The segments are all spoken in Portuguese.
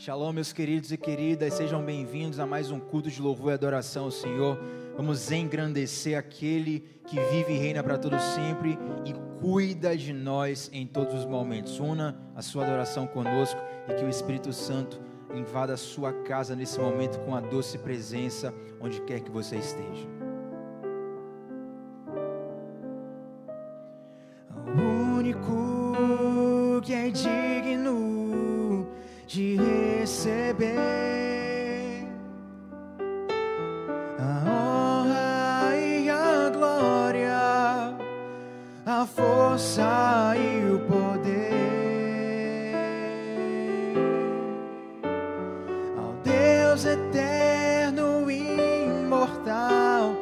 Shalom, meus queridos e queridas, sejam bem-vindos a mais um culto de louvor e adoração ao Senhor. Vamos engrandecer aquele que vive e reina para todo sempre e cuida de nós em todos os momentos. Una a sua adoração conosco e que o Espírito Santo invada a sua casa nesse momento com a doce presença, onde quer que você esteja. O único que é digno de receber a honra e a glória, a força e o poder ao Deus eterno e imortal,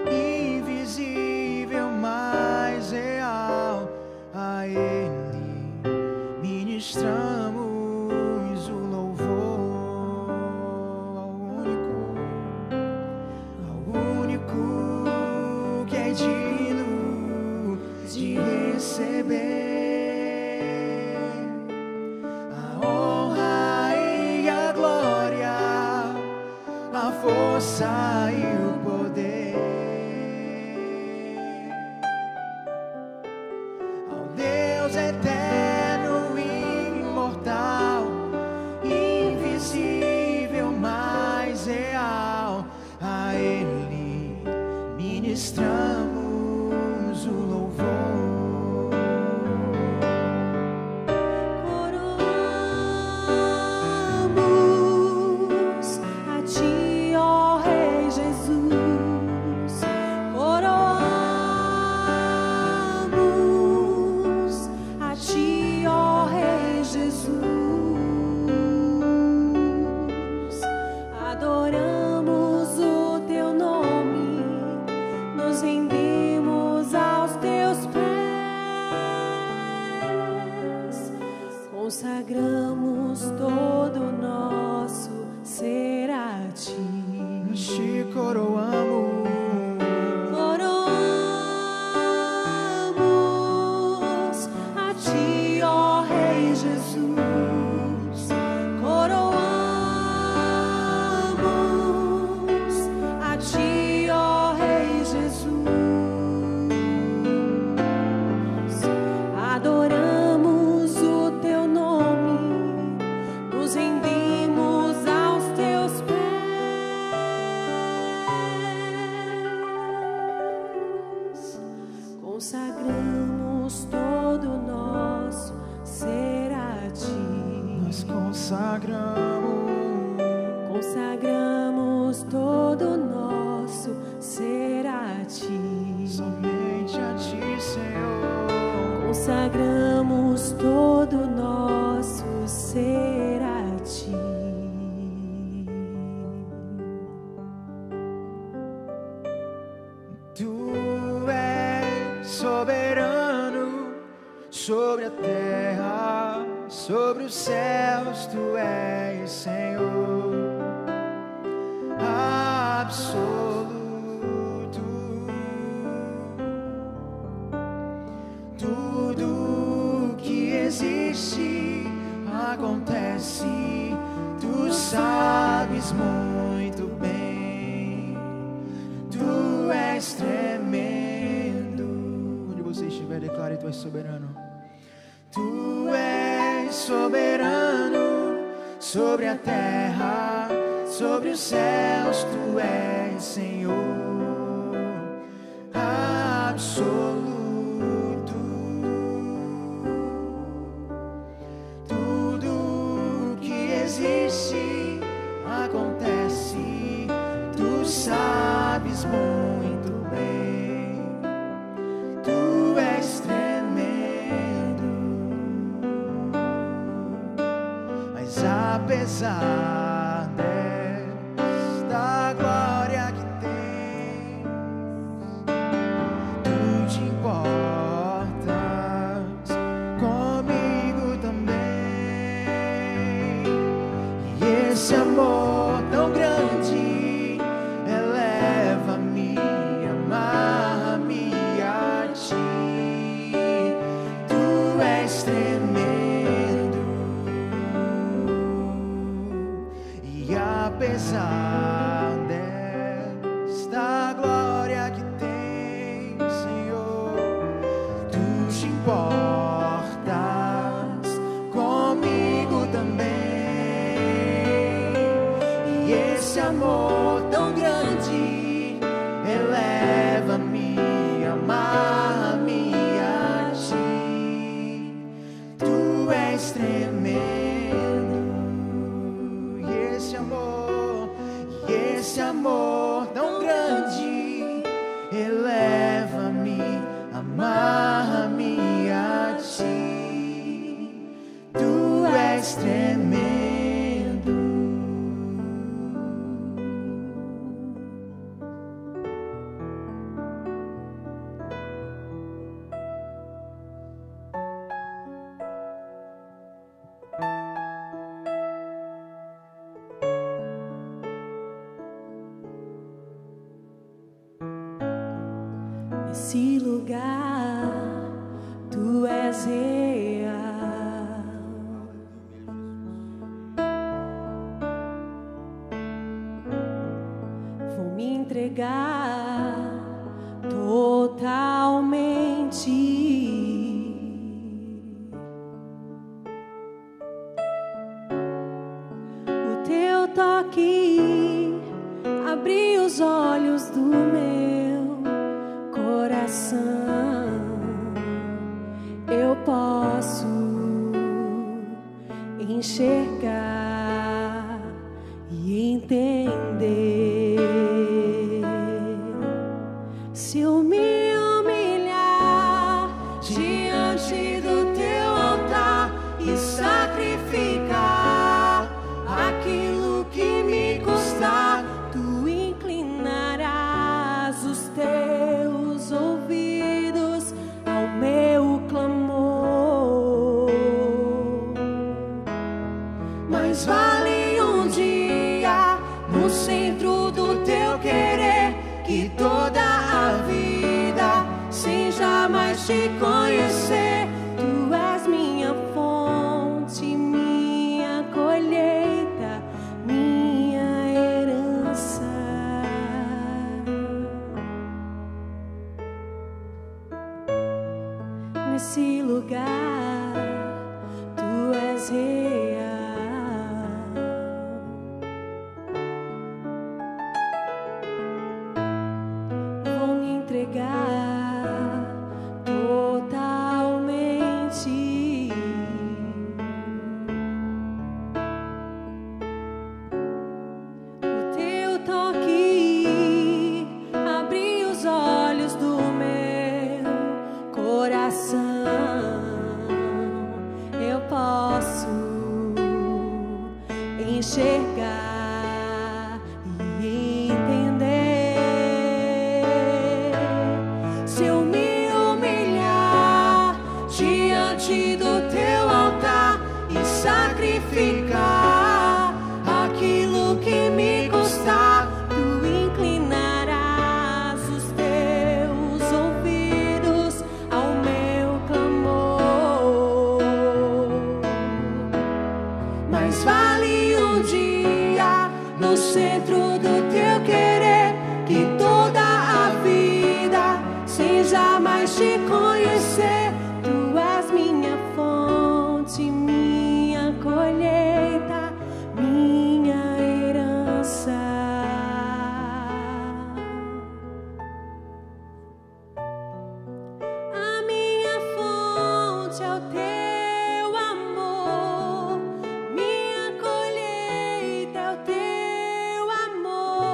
invisível, mas real. A Ele ministramos receber a honra e a glória, a força e o poder ao Deus eterno e imortal, invisível, mas real. A Ele ministramos o louvor. Consagramos todo o nosso ser a Ti. Te coroamos. Coroamos a Ti, ó Rei Jesus. Coroamos a Ti, ó Rei Jesus. Adoramos o Teu nome, nos rendemos aos Teus pés. Consagramos todo o nosso ser a Ti. Nós consagramos todo o nosso ser a Ti. Somente a Ti, Senhor. Consagramos todo o nosso ser a Ti. Tu és soberano sobre a terra, sobre os céus. Tu és Senhor absoluto. Tudo que existe acontece, tu sabes muito bem. Tu és tremendo. Onde você estiver, declare: Tu és soberano. Tu és soberano sobre a terra, sobre os céus. Tu és Senhor absoluto. Tudo que existe acontece, tu sabes muito bem. Tu és tremendo, mas apesar desta glória que tens, tu te importas comigo também. E esse amor tão grande eleva-me, amarra-me a Ti. Tu és tremendo, apesar desta glória que tem, Senhor, tu te importas comigo também. E esse amor tão grande eleva-me, amar-me a ti. Tu és tremendo. E esse amor tão grande eleva-me, amar-me a ti. Tu és tremendo. Nesse lugar, tu és real. Vou me entregar totalmente. O teu toque abriu os olhos do meu coração. Eu posso enxergar e entender. Se eu me humilhar diante do teu altar e sacrificar aquilo que me custar, tu inclinarás os teus ouvidos ao meu clamor. Mas vale um dia no centro do teu querer, que toda a vida sem jamais te conhecer. Tu és minha fonte, minha colheita, minha herança. Nesse lugar, tu és real. Vou me entregar totalmente. O teu toque abriu os olhos do meu coração. Eu posso enxergar e entender. Se eu me humilhar diante do teu altar e sacrificar aquilo que me custar, tu inclinarás os teus ouvidos ao meu clamor. Mas vale um dia no centro do teu querer, que toda a vida sem jamais te conhecer. Tu és minha fonte, minha colheita, minha herança. A minha fonte é o teu amor, minha colheita é o teu amor.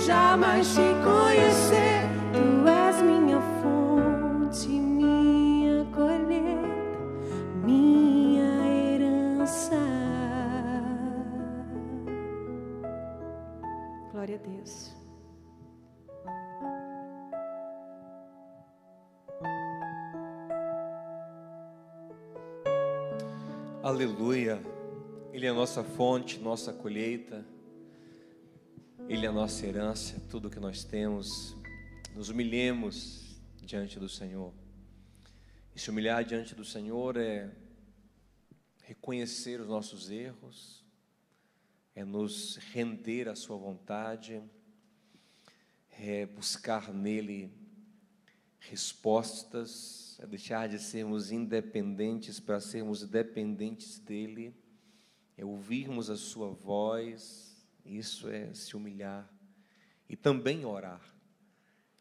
jamais te conhecer. Tu és minha fonte, minha colheita, minha herança. Glória a Deus. Aleluia. Ele é a nossa fonte, nossa colheita. Ele é a nossa herança, tudo que nós temos. Nos humilhemos diante do Senhor. E se humilhar diante do Senhor é reconhecer os nossos erros, é nos render à sua vontade, é buscar nele respostas, é deixar de sermos independentes para sermos dependentes dele, é ouvirmos a sua voz. Isso é se humilhar e também orar.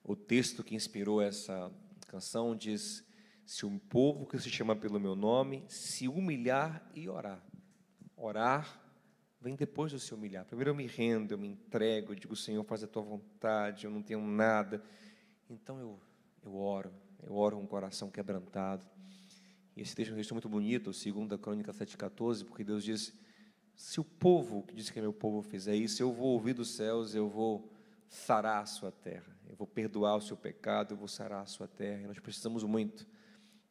O texto que inspirou essa canção diz: se um povo que se chama pelo meu nome se humilhar e orar. Orar vem depois de se humilhar. Primeiro eu me rendo, eu me entrego, eu digo: Senhor, faz a tua vontade, eu não tenho nada. Então eu oro com o coração quebrantado. E esse texto é um texto muito bonito, 2 Crônicas 7,14, porque Deus diz: se o povo, que diz que é meu povo, fizer isso, eu vou ouvir dos céus, eu vou sarar a sua terra, eu vou perdoar o seu pecado, eu vou sarar a sua terra. E nós precisamos muito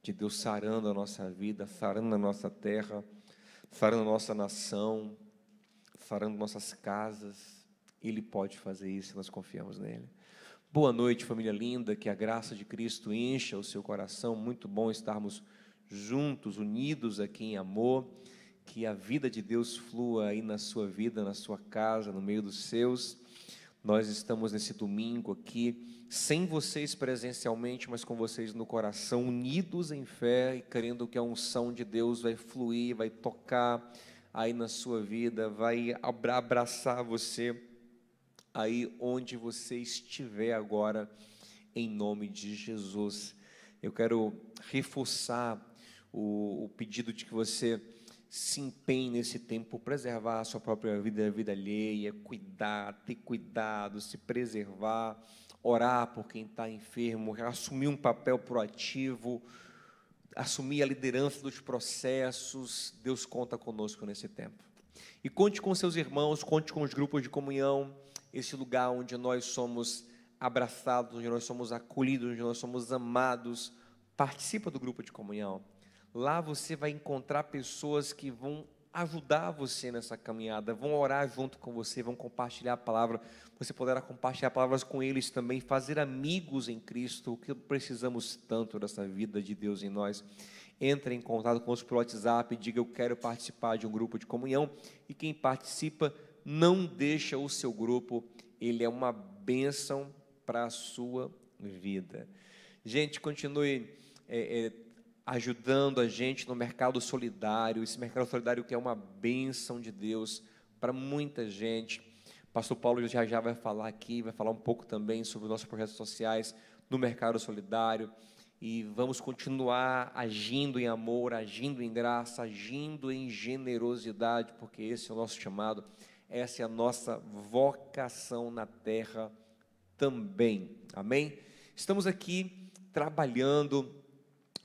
de Deus sarando a nossa vida, sarando a nossa terra, sarando a nossa nação, sarando nossas casas. Ele pode fazer isso, nós confiamos nele. Boa noite, família linda, que a graça de Cristo encha o seu coração. Muito bom estarmos juntos, unidos aqui em amor. Que a vida de Deus flua aí na sua vida, na sua casa, no meio dos seus. Nós estamos nesse domingo aqui, sem vocês presencialmente, mas com vocês no coração, unidos em fé e crendo que a unção de Deus vai fluir, vai tocar aí na sua vida, vai abraçar você aí onde você estiver agora, em nome de Jesus. Eu quero reforçar o pedido de que você se empenhe nesse tempo, preservar a sua própria vida, a vida alheia, cuidar, ter cuidado, se preservar, orar por quem está enfermo, assumir um papel proativo, assumir a liderança dos processos. Deus conta conosco nesse tempo. E conte com seus irmãos, conte com os grupos de comunhão, esse lugar onde nós somos abraçados, onde nós somos acolhidos, onde nós somos amados. Participa do grupo de comunhão. Lá você vai encontrar pessoas que vão ajudar você nessa caminhada, vão orar junto com você, vão compartilhar a palavra. Você poderá compartilhar palavras com eles também, fazer amigos em Cristo, o que precisamos tanto dessa vida de Deus em nós. Entre em contato conosco pelo WhatsApp, diga: eu quero participar de um grupo de comunhão. E quem participa, não deixa o seu grupo, ele é uma bênção para a sua vida. Gente, continue ajudando a gente no mercado solidário. Esse mercado solidário que é uma bênção de Deus para muita gente. Pastor Paulo já vai falar aqui, vai falar um pouco também sobre os nossos projetos sociais no mercado solidário. E vamos continuar agindo em amor, agindo em graça, agindo em generosidade, porque esse é o nosso chamado, essa é a nossa vocação na terra também. Amém? Estamos aqui trabalhando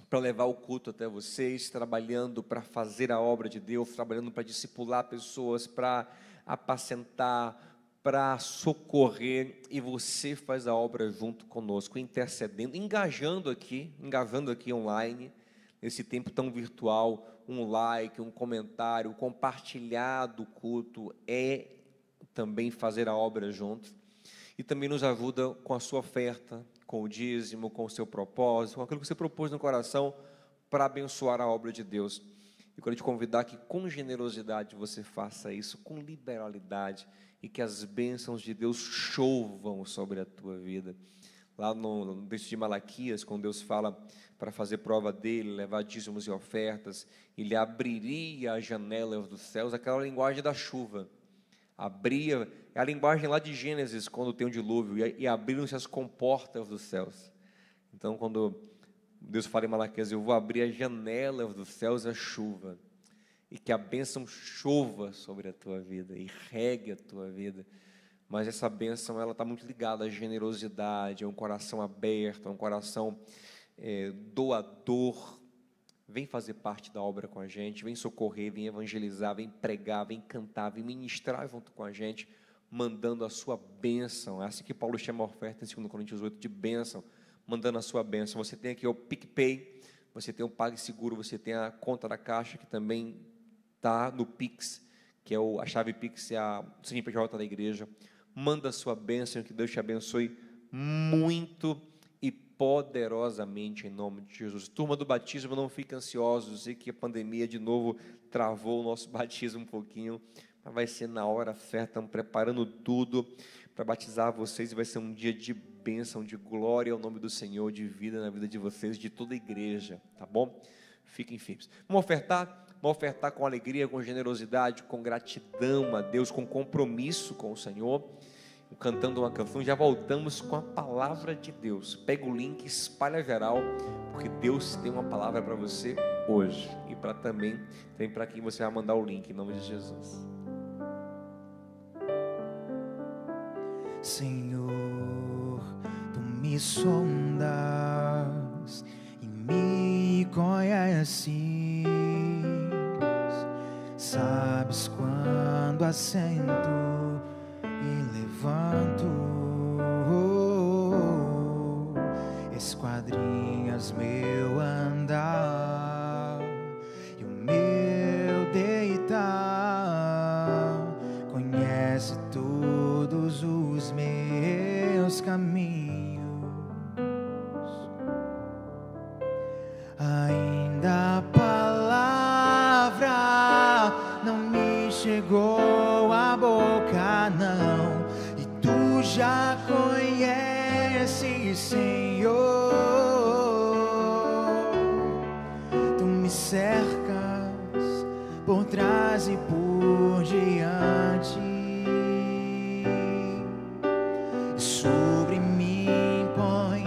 para levar o culto até vocês, trabalhando para fazer a obra de Deus, trabalhando para discipular pessoas, para apacentar, para socorrer, e você faz a obra junto conosco, intercedendo, engajando aqui online, nesse tempo tão virtual. Um like, um comentário, compartilhar do culto é também fazer a obra junto, e também nos ajuda com a sua oferta, com o dízimo, com o seu propósito, com aquilo que você propôs no coração para abençoar a obra de Deus. Eu quero te convidar que com generosidade você faça isso, com liberalidade, e que as bênçãos de Deus chovam sobre a tua vida. Lá no texto de Malaquias, quando Deus fala para fazer prova dele, levar dízimos e ofertas, ele abriria as janelas dos céus, aquela linguagem da chuva. Abria, é a linguagem lá de Gênesis, quando tem um dilúvio, e abriram-se as comportas dos céus. Então, quando Deus fala em Malaquias: eu vou abrir as janelas dos céus, a chuva, e que a bênção chova sobre a tua vida, e regue a tua vida. mas essa bênção ela está muito ligada à generosidade, a um coração aberto, a um coração doador. Vem fazer parte da obra com a gente, vem socorrer, vem evangelizar, vem pregar, vem cantar, vem ministrar junto com a gente, mandando a sua bênção. É assim que Paulo chama a oferta em 2 Coríntios 8 de bênção, mandando a sua bênção. Você tem aqui o PicPay, você tem o PagSeguro, você tem a conta da Caixa, que também está no Pix, que é a chave Pix, é a CNPJ da igreja. Manda a sua bênção, que Deus te abençoe muito e poderosamente em nome de Jesus. Turma do batismo, não fique ansiosos, eu sei que a pandemia de novo travou o nosso batismo um pouquinho, mas vai ser na hora certa, estamos preparando tudo para batizar vocês, e vai ser um dia de bênção, de glória ao nome do Senhor, de vida na vida de vocês, de toda a igreja, tá bom? Fiquem firmes. Vamos ofertar com alegria, com generosidade, com gratidão a Deus, com compromisso com o Senhor, cantando uma canção. Já voltamos com a palavra de Deus. Pega o link, espalha geral, porque Deus tem uma palavra para você hoje, e para também tem para quem você vai mandar o link, em nome de Jesus. Senhor, tu me sondas e me conheces, sabes quando assento e levanto, esquadrinhas meu andar e o meu deitar, conhece todos os meus caminhos. Ainda a palavra não me chegou à boca, não, e tu já conheces, Senhor. Tu me cercas por trás e por diante, e sobre mim põe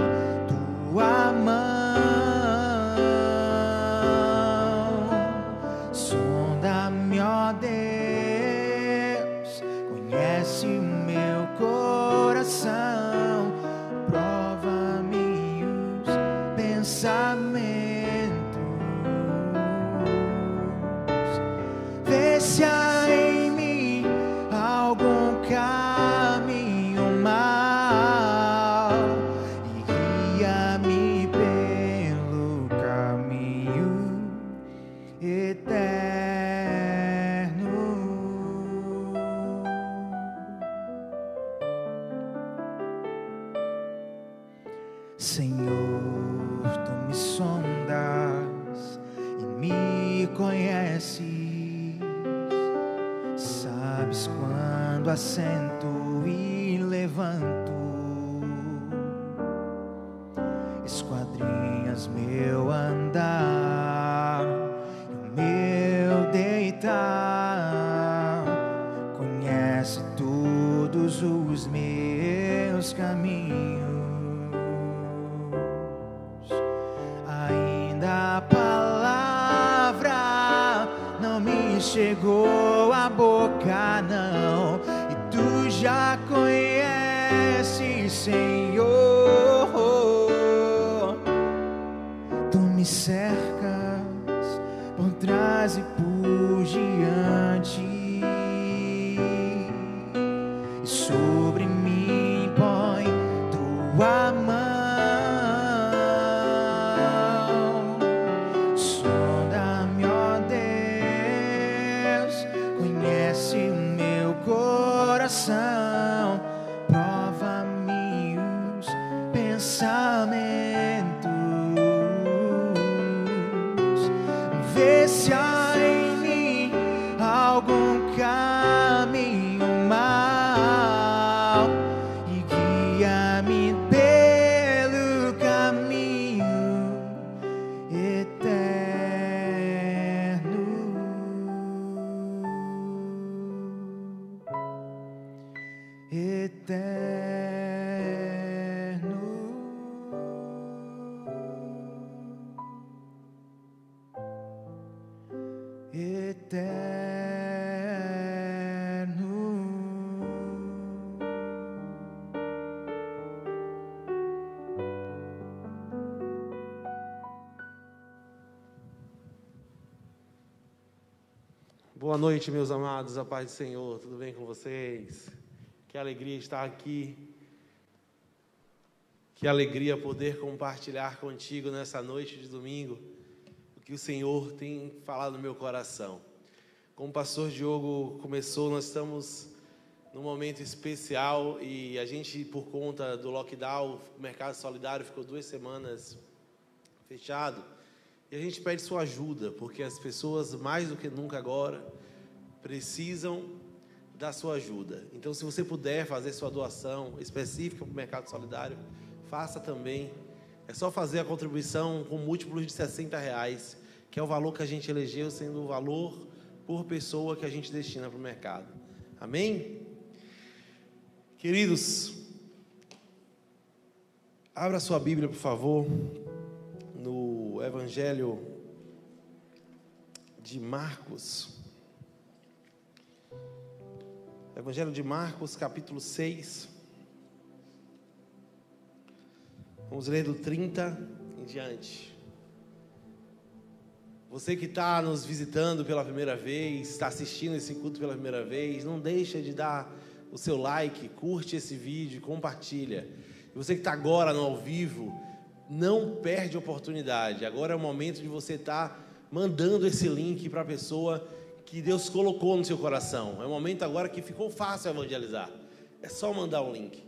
tua mão. Sonda-me, ó Deus, conhece o meu coração, prova-me os pensamentos, vê se há em mim algum caminho mau e guia-me pelo caminho eterno. Senhor, tu me sondas e me conheces, sabes quando assento e levanto, esquadrinhas meu andar e o meu deitar, conhece todos os meus caminhos. Ainda a palavra não me chegou à boca, não, e tu já conheces, Senhor. Tu me cercas por trás e por diante, e sobre mim põe tua mão. Sonda-me, ó Deus, conhece o meu coração, prova-me os pensamentos, vê se há em mim algum caminho mau e guia-me pelo caminho eterno. Eterno. Eterno. Boa noite, meus amados, a paz do Senhor, tudo bem com vocês? Que alegria estar aqui, que alegria poder compartilhar contigo nessa noite de domingo, o que o Senhor tem falado no meu coração. Como o pastor Diogo começou, nós estamos num momento especial e a gente, por conta do lockdown, o mercado solidário ficou 2 semanas fechado. E a gente pede sua ajuda, porque as pessoas, mais do que nunca agora, precisam da sua ajuda. Então, se você puder fazer sua doação específica para o Mercado Solidário, faça também. É só fazer a contribuição com múltiplos de R$60, que é o valor que a gente elegeu, sendo o valor por pessoa que a gente destina para o mercado. Amém? Queridos, abra sua Bíblia, por favor, no Evangelho de Marcos. Evangelho de Marcos, capítulo 6. Vamos ler do 30 em diante. Você que está nos visitando pela primeira vez, está assistindo esse culto pela primeira vez, não deixa de dar o seu like, curte esse vídeo, compartilha. E você que está agora no ao vivo, não perde a oportunidade. Agora é o momento de você estar mandando esse link para a pessoa que Deus colocou no seu coração. É o momento agora que ficou fácil evangelizar. É só mandar um link.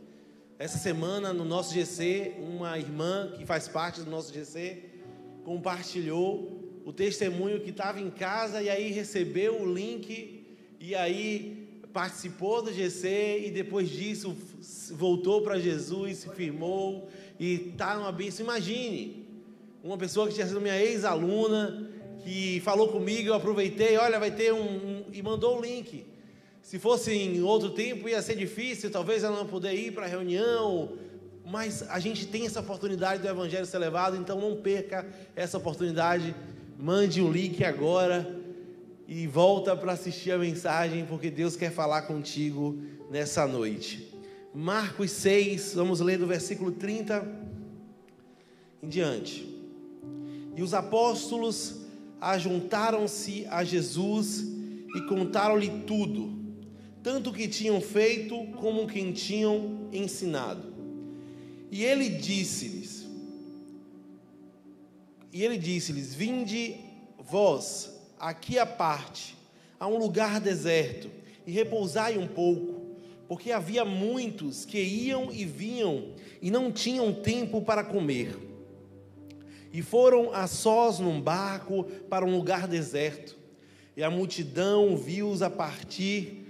Essa semana, no nosso GC, uma irmã que faz parte do nosso GC compartilhou o testemunho que estava em casa e aí recebeu o link e aí participou do GC e depois disso voltou para Jesus, se firmou e está numa bênção. Imagine, uma pessoa que tinha sido minha ex-aluna, que falou comigo, eu aproveitei, olha, vai ter e mandou o link. Se fosse em outro tempo ia ser difícil, talvez ela não poder ir para a reunião, mas a gente tem essa oportunidade do Evangelho ser levado, então não perca essa oportunidade, mande o link agora e volta para assistir a mensagem, porque Deus quer falar contigo nessa noite. Marcos 6, vamos ler do versículo 30 em diante. E os apóstolos ajuntaram-se a Jesus e contaram-lhe tudo, tanto o que tinham feito como o que tinham ensinado. E ele disse-lhes, vinde vós aqui à parte, a um lugar deserto, e repousai um pouco, porque havia muitos que iam e vinham, e não tinham tempo para comer. E foram a sós num barco para um lugar deserto, e a multidão viu-os a partir,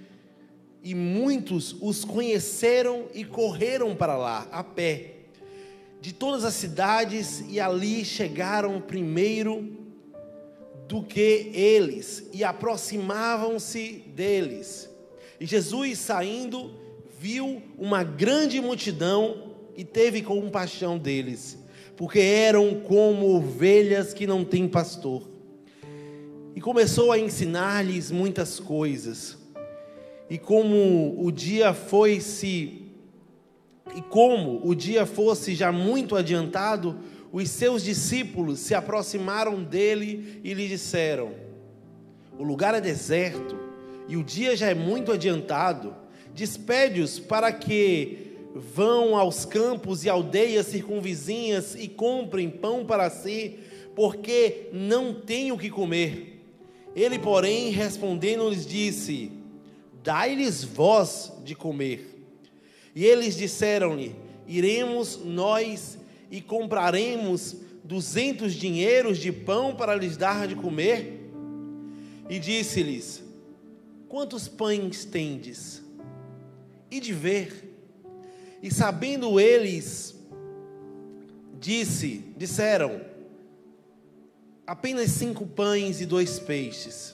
e muitos os conheceram e correram para lá, a pé, de todas as cidades, e ali chegaram primeiro do que eles, e aproximavam-se deles. E Jesus, saindo, viu uma grande multidão, e teve compaixão deles, porque eram como ovelhas que não têm pastor. E começou a ensinar-lhes muitas coisas. E como o dia fosse já muito adiantado, os seus discípulos se aproximaram dele e lhe disseram: o lugar é deserto e o dia já é muito adiantado. Despede-os para que vão aos campos e aldeias circunvizinhas e comprem pão para si, porque não têm o que comer. Ele, porém, respondendo, lhes disse: dai-lhes vós de comer. E eles disseram-lhe: iremos nós e compraremos 200 dinheiros de pão para lhes dar de comer? E disse-lhes: quantos pães tendes? E de ver. E sabendo eles, disseram: apenas 5 pães e 2 peixes.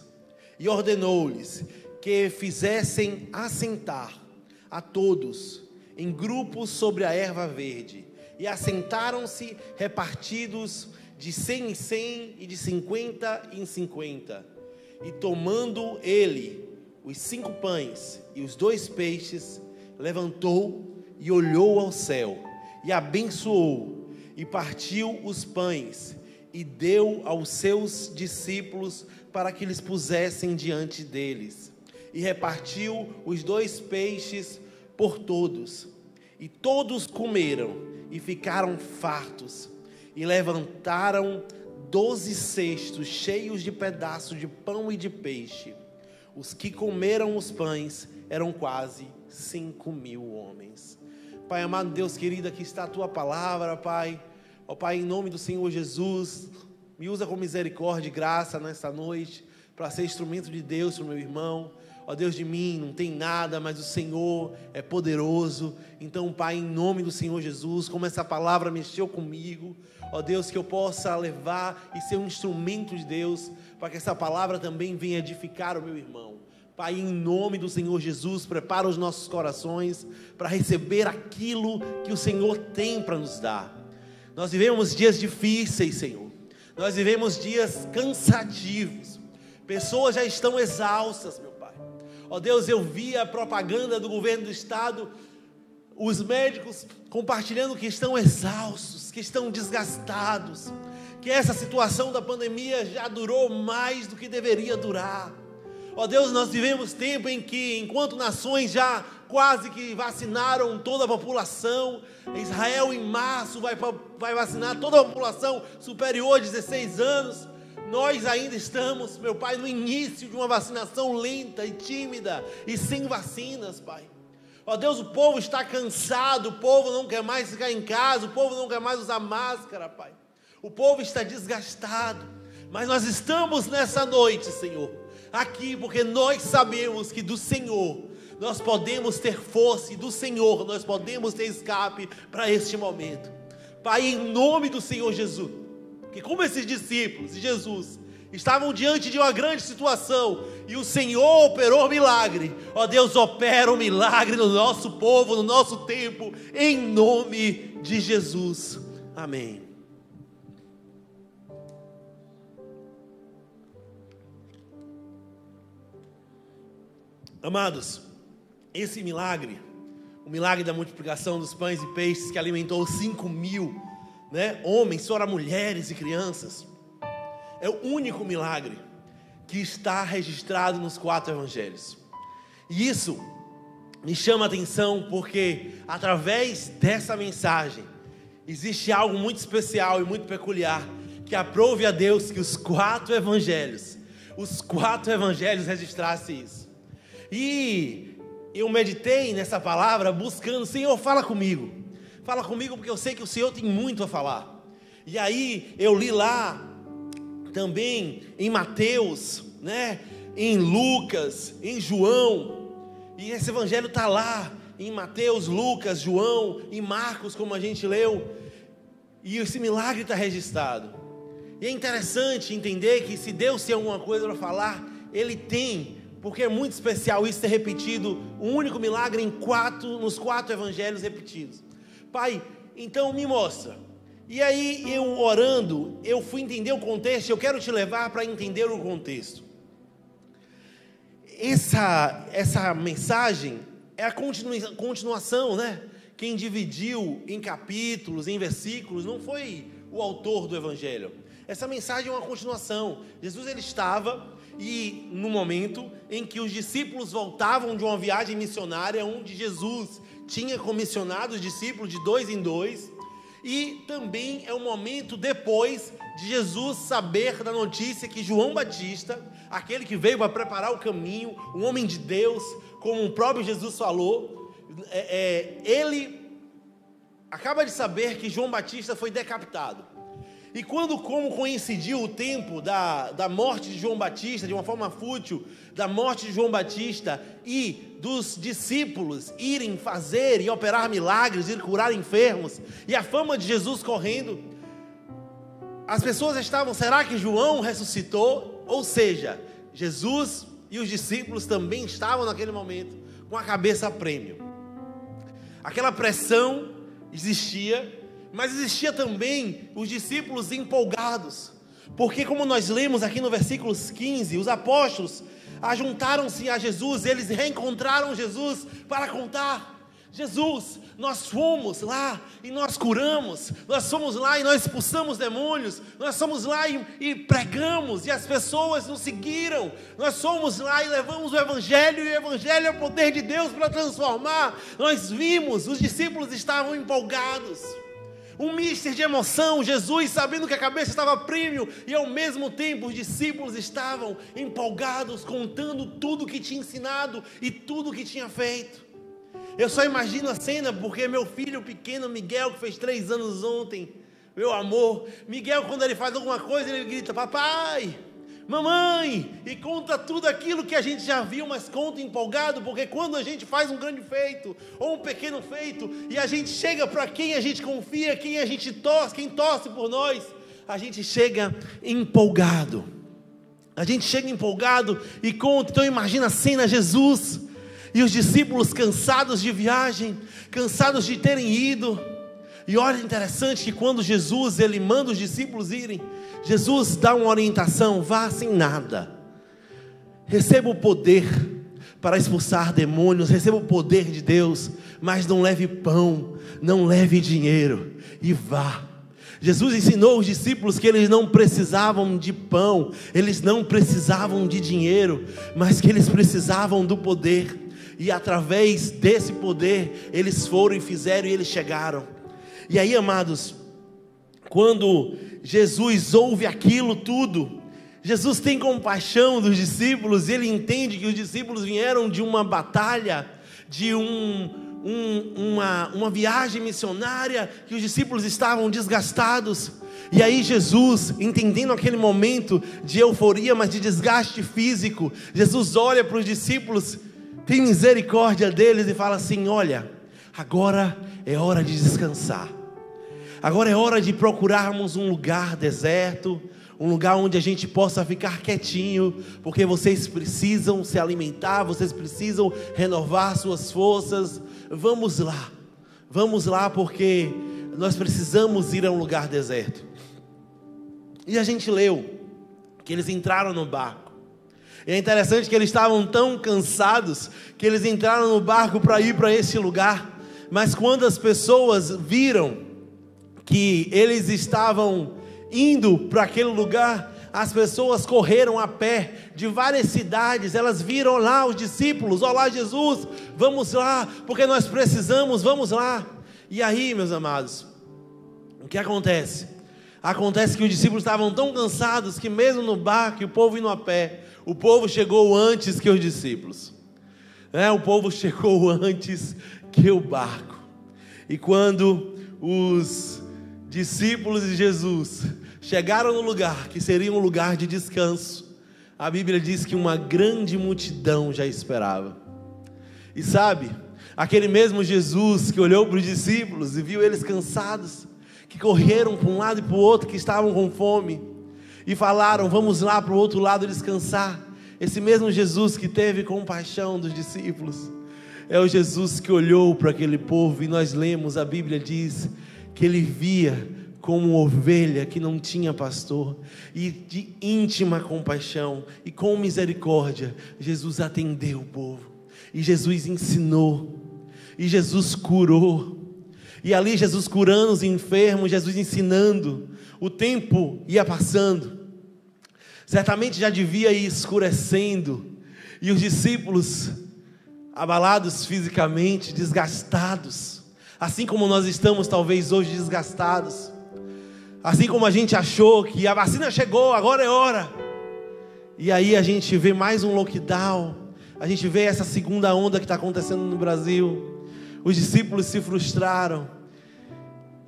E ordenou-lhes que fizessem assentar a todos em grupos sobre a erva verde. E assentaram-se repartidos de 100 em 100 e de 50 em 50. E tomando ele os 5 pães e os 2 peixes, levantou e olhou ao céu, e abençoou, e partiu os pães, e deu aos seus discípulos para que lhes pusessem diante deles. E repartiu os 2 peixes por todos. E todos comeram e ficaram fartos. E levantaram 12 cestos cheios de pedaços de pão e de peixe. Os que comeram os pães eram quase 5.000 homens. Pai amado, Deus querido, aqui está a tua palavra, Pai. Ó Pai, em nome do Senhor Jesus, me usa com misericórdia e graça nesta noite, para ser instrumento de Deus para o meu irmão. Ó Deus, de mim não tem nada, mas o Senhor é poderoso. Então, Pai, em nome do Senhor Jesus, como essa palavra mexeu comigo, ó Deus, que eu possa levar e ser um instrumento de Deus, para que essa palavra também venha edificar o meu irmão. Pai, em nome do Senhor Jesus, prepara os nossos corações para receber aquilo que o Senhor tem para nos dar. Nós vivemos dias difíceis, Senhor. Nós vivemos dias cansativos. Pessoas já estão exaustas, meu Pai. Ó Deus, eu vi a propaganda do governo do estado, os médicos compartilhando que estão exaustos, que estão desgastados, que essa situação da pandemia já durou mais do que deveria durar. Ó Deus, nós vivemos tempo em que, enquanto nações já quase que vacinaram toda a população, Israel em março vai vacinar toda a população superior a 16 anos, nós ainda estamos, meu Pai, no início de uma vacinação lenta e tímida e sem vacinas, Pai. Ó Deus, o povo está cansado, o povo não quer mais ficar em casa, o povo não quer mais usar máscara, Pai. O povo está desgastado, mas nós estamos nessa noite, Senhor, aqui porque nós sabemos que do Senhor nós podemos ter força e do Senhor nós podemos ter escape para este momento. Pai, em nome do Senhor Jesus, que como esses discípulos de Jesus estavam diante de uma grande situação e o Senhor operou milagre, ó Deus, opera um milagre no nosso povo, no nosso tempo, em nome de Jesus, amém. Amados, esse milagre, o milagre da multiplicação dos pães e peixes que alimentou 5.000, homens, fora mulheres e crianças, é o único milagre que está registrado nos 4 evangelhos. E isso me chama a atenção porque através dessa mensagem existe algo muito especial e muito peculiar, que aprove a Deus que os 4 evangelhos registrassem isso. E eu meditei nessa palavra buscando, Senhor, fala comigo porque eu sei que o Senhor tem muito a falar. E aí eu li lá também em Mateus, em Lucas, em João, e esse evangelho está lá em Mateus, Lucas, João e Marcos, como a gente leu, e esse milagre está registrado. E é interessante entender que se Deus tem alguma coisa para falar, Ele tem, porque é muito especial isso ser repetido, um único milagre nos 4 evangelhos repetidos. Pai, então me mostra. E aí eu orando, eu fui entender o contexto, eu quero te levar para entender o contexto. Essa mensagem é a continuação, Quem dividiu em capítulos, em versículos, não foi o autor do evangelho. Essa mensagem é uma continuação. Jesus ele estava, e no momento em que os discípulos voltavam de uma viagem missionária, onde Jesus tinha comissionado os discípulos de 2 em 2, e também é um momento depois de Jesus saber da notícia que João Batista, aquele que veio para preparar o caminho, um homem de Deus, como o próprio Jesus falou, ele acaba de saber que João Batista foi decapitado. E como coincidiu o tempo da morte de João Batista, de uma forma fútil, da morte de João Batista e dos discípulos irem fazer e operar milagres, ir curar enfermos, e a fama de Jesus correndo, as pessoas estavam, será que João ressuscitou? Ou seja, Jesus e os discípulos também estavam naquele momento com a cabeça a prêmio. Aquela pressão existia, mas existia também os discípulos empolgados, porque como nós lemos aqui no versículo 15, os apóstolos ajuntaram-se a Jesus, eles reencontraram Jesus para contar. Jesus, nós fomos lá e nós curamos, nós fomos lá e nós expulsamos demônios, nós fomos lá e pregamos, e as pessoas nos seguiram, nós fomos lá e levamos o Evangelho, e o Evangelho é o poder de Deus para transformar. Nós vimos, os discípulos estavam empolgados, um mister de emoção, Jesus sabendo que a cabeça estava premium, e ao mesmo tempo os discípulos estavam empolgados, contando tudo que tinha ensinado e tudo que tinha feito. Eu só imagino a cena, porque meu filho pequeno, Miguel, que fez 3 anos ontem, meu amor, Miguel, quando ele faz alguma coisa, ele grita: papai, mamãe, e conta tudo aquilo que a gente já viu, mas conta empolgado, porque quando a gente faz um grande feito, ou um pequeno feito, e a gente chega para quem a gente confia, quem a gente torce, quem torce por nós, a gente chega empolgado, e conta. Então imagina a cena, Jesus e os discípulos cansados de viagem, cansados de terem ido. E olha, interessante que quando Jesus, ele manda os discípulos irem, Jesus dá uma orientação: vá sem nada, receba o poder para expulsar demônios, receba o poder de Deus, mas não leve pão, não leve dinheiro, e vá. Jesus ensinou os discípulos que eles não precisavam de pão, eles não precisavam de dinheiro, mas que eles precisavam do poder. E através desse poder, eles foram e fizeram, e eles chegaram. E aí, amados, quando Jesus ouve aquilo tudo, Jesus tem compaixão dos discípulos, e ele entende que os discípulos vieram de uma batalha, de uma viagem missionária, que os discípulos estavam desgastados. E aí Jesus, entendendo aquele momento de euforia, mas de desgaste físico, Jesus olha para os discípulos, tem misericórdia deles e fala assim: olha, agora é hora de descansar, agora é hora de procurarmos um lugar deserto, um lugar onde a gente possa ficar quietinho, porque vocês precisam se alimentar, vocês precisam renovar suas forças. Vamos lá, porque nós precisamos ir a um lugar deserto. E a gente leu que eles entraram no barco. E é interessante que eles estavam tão cansados que eles entraram no barco para ir para esse lugar. Mas quando as pessoas viram que eles estavam indo para aquele lugar, as pessoas correram a pé de várias cidades. Elas viram lá os discípulos: olá Jesus, vamos lá, porque nós precisamos, vamos lá. E aí, meus amados, o que acontece? Acontece que os discípulos estavam tão cansados que mesmo no barco, o povo indo a pé, o povo chegou antes que os discípulos, o povo chegou antes que o barco. E quando os discípulos de Jesus chegaram no lugar que seria um lugar de descanso, a Bíblia diz que uma grande multidão já esperava. E sabe, aquele mesmo Jesus que olhou para os discípulos e viu eles cansados, que correram para um lado e para o outro, que estavam com fome, e falaram: vamos lá para o outro lado descansar. Esse mesmo Jesus que teve compaixão dos discípulos, é o Jesus que olhou para aquele povo. E nós lemos, a Bíblia diz que ele via como ovelha que não tinha pastor, e de íntima compaixão e com misericórdia, Jesus atendeu o povo, e Jesus ensinou, e Jesus curou. E ali Jesus curando os enfermos, Jesus ensinando. O tempo ia passando, certamente já devia ir escurecendo, e os discípulos, abalados fisicamente, desgastados, assim como nós estamos talvez hoje desgastados, assim como a gente achou que a vacina chegou, agora é hora, e aí a gente vê mais um lockdown, a gente vê essa segunda onda que está acontecendo no Brasil. Os discípulos se frustraram,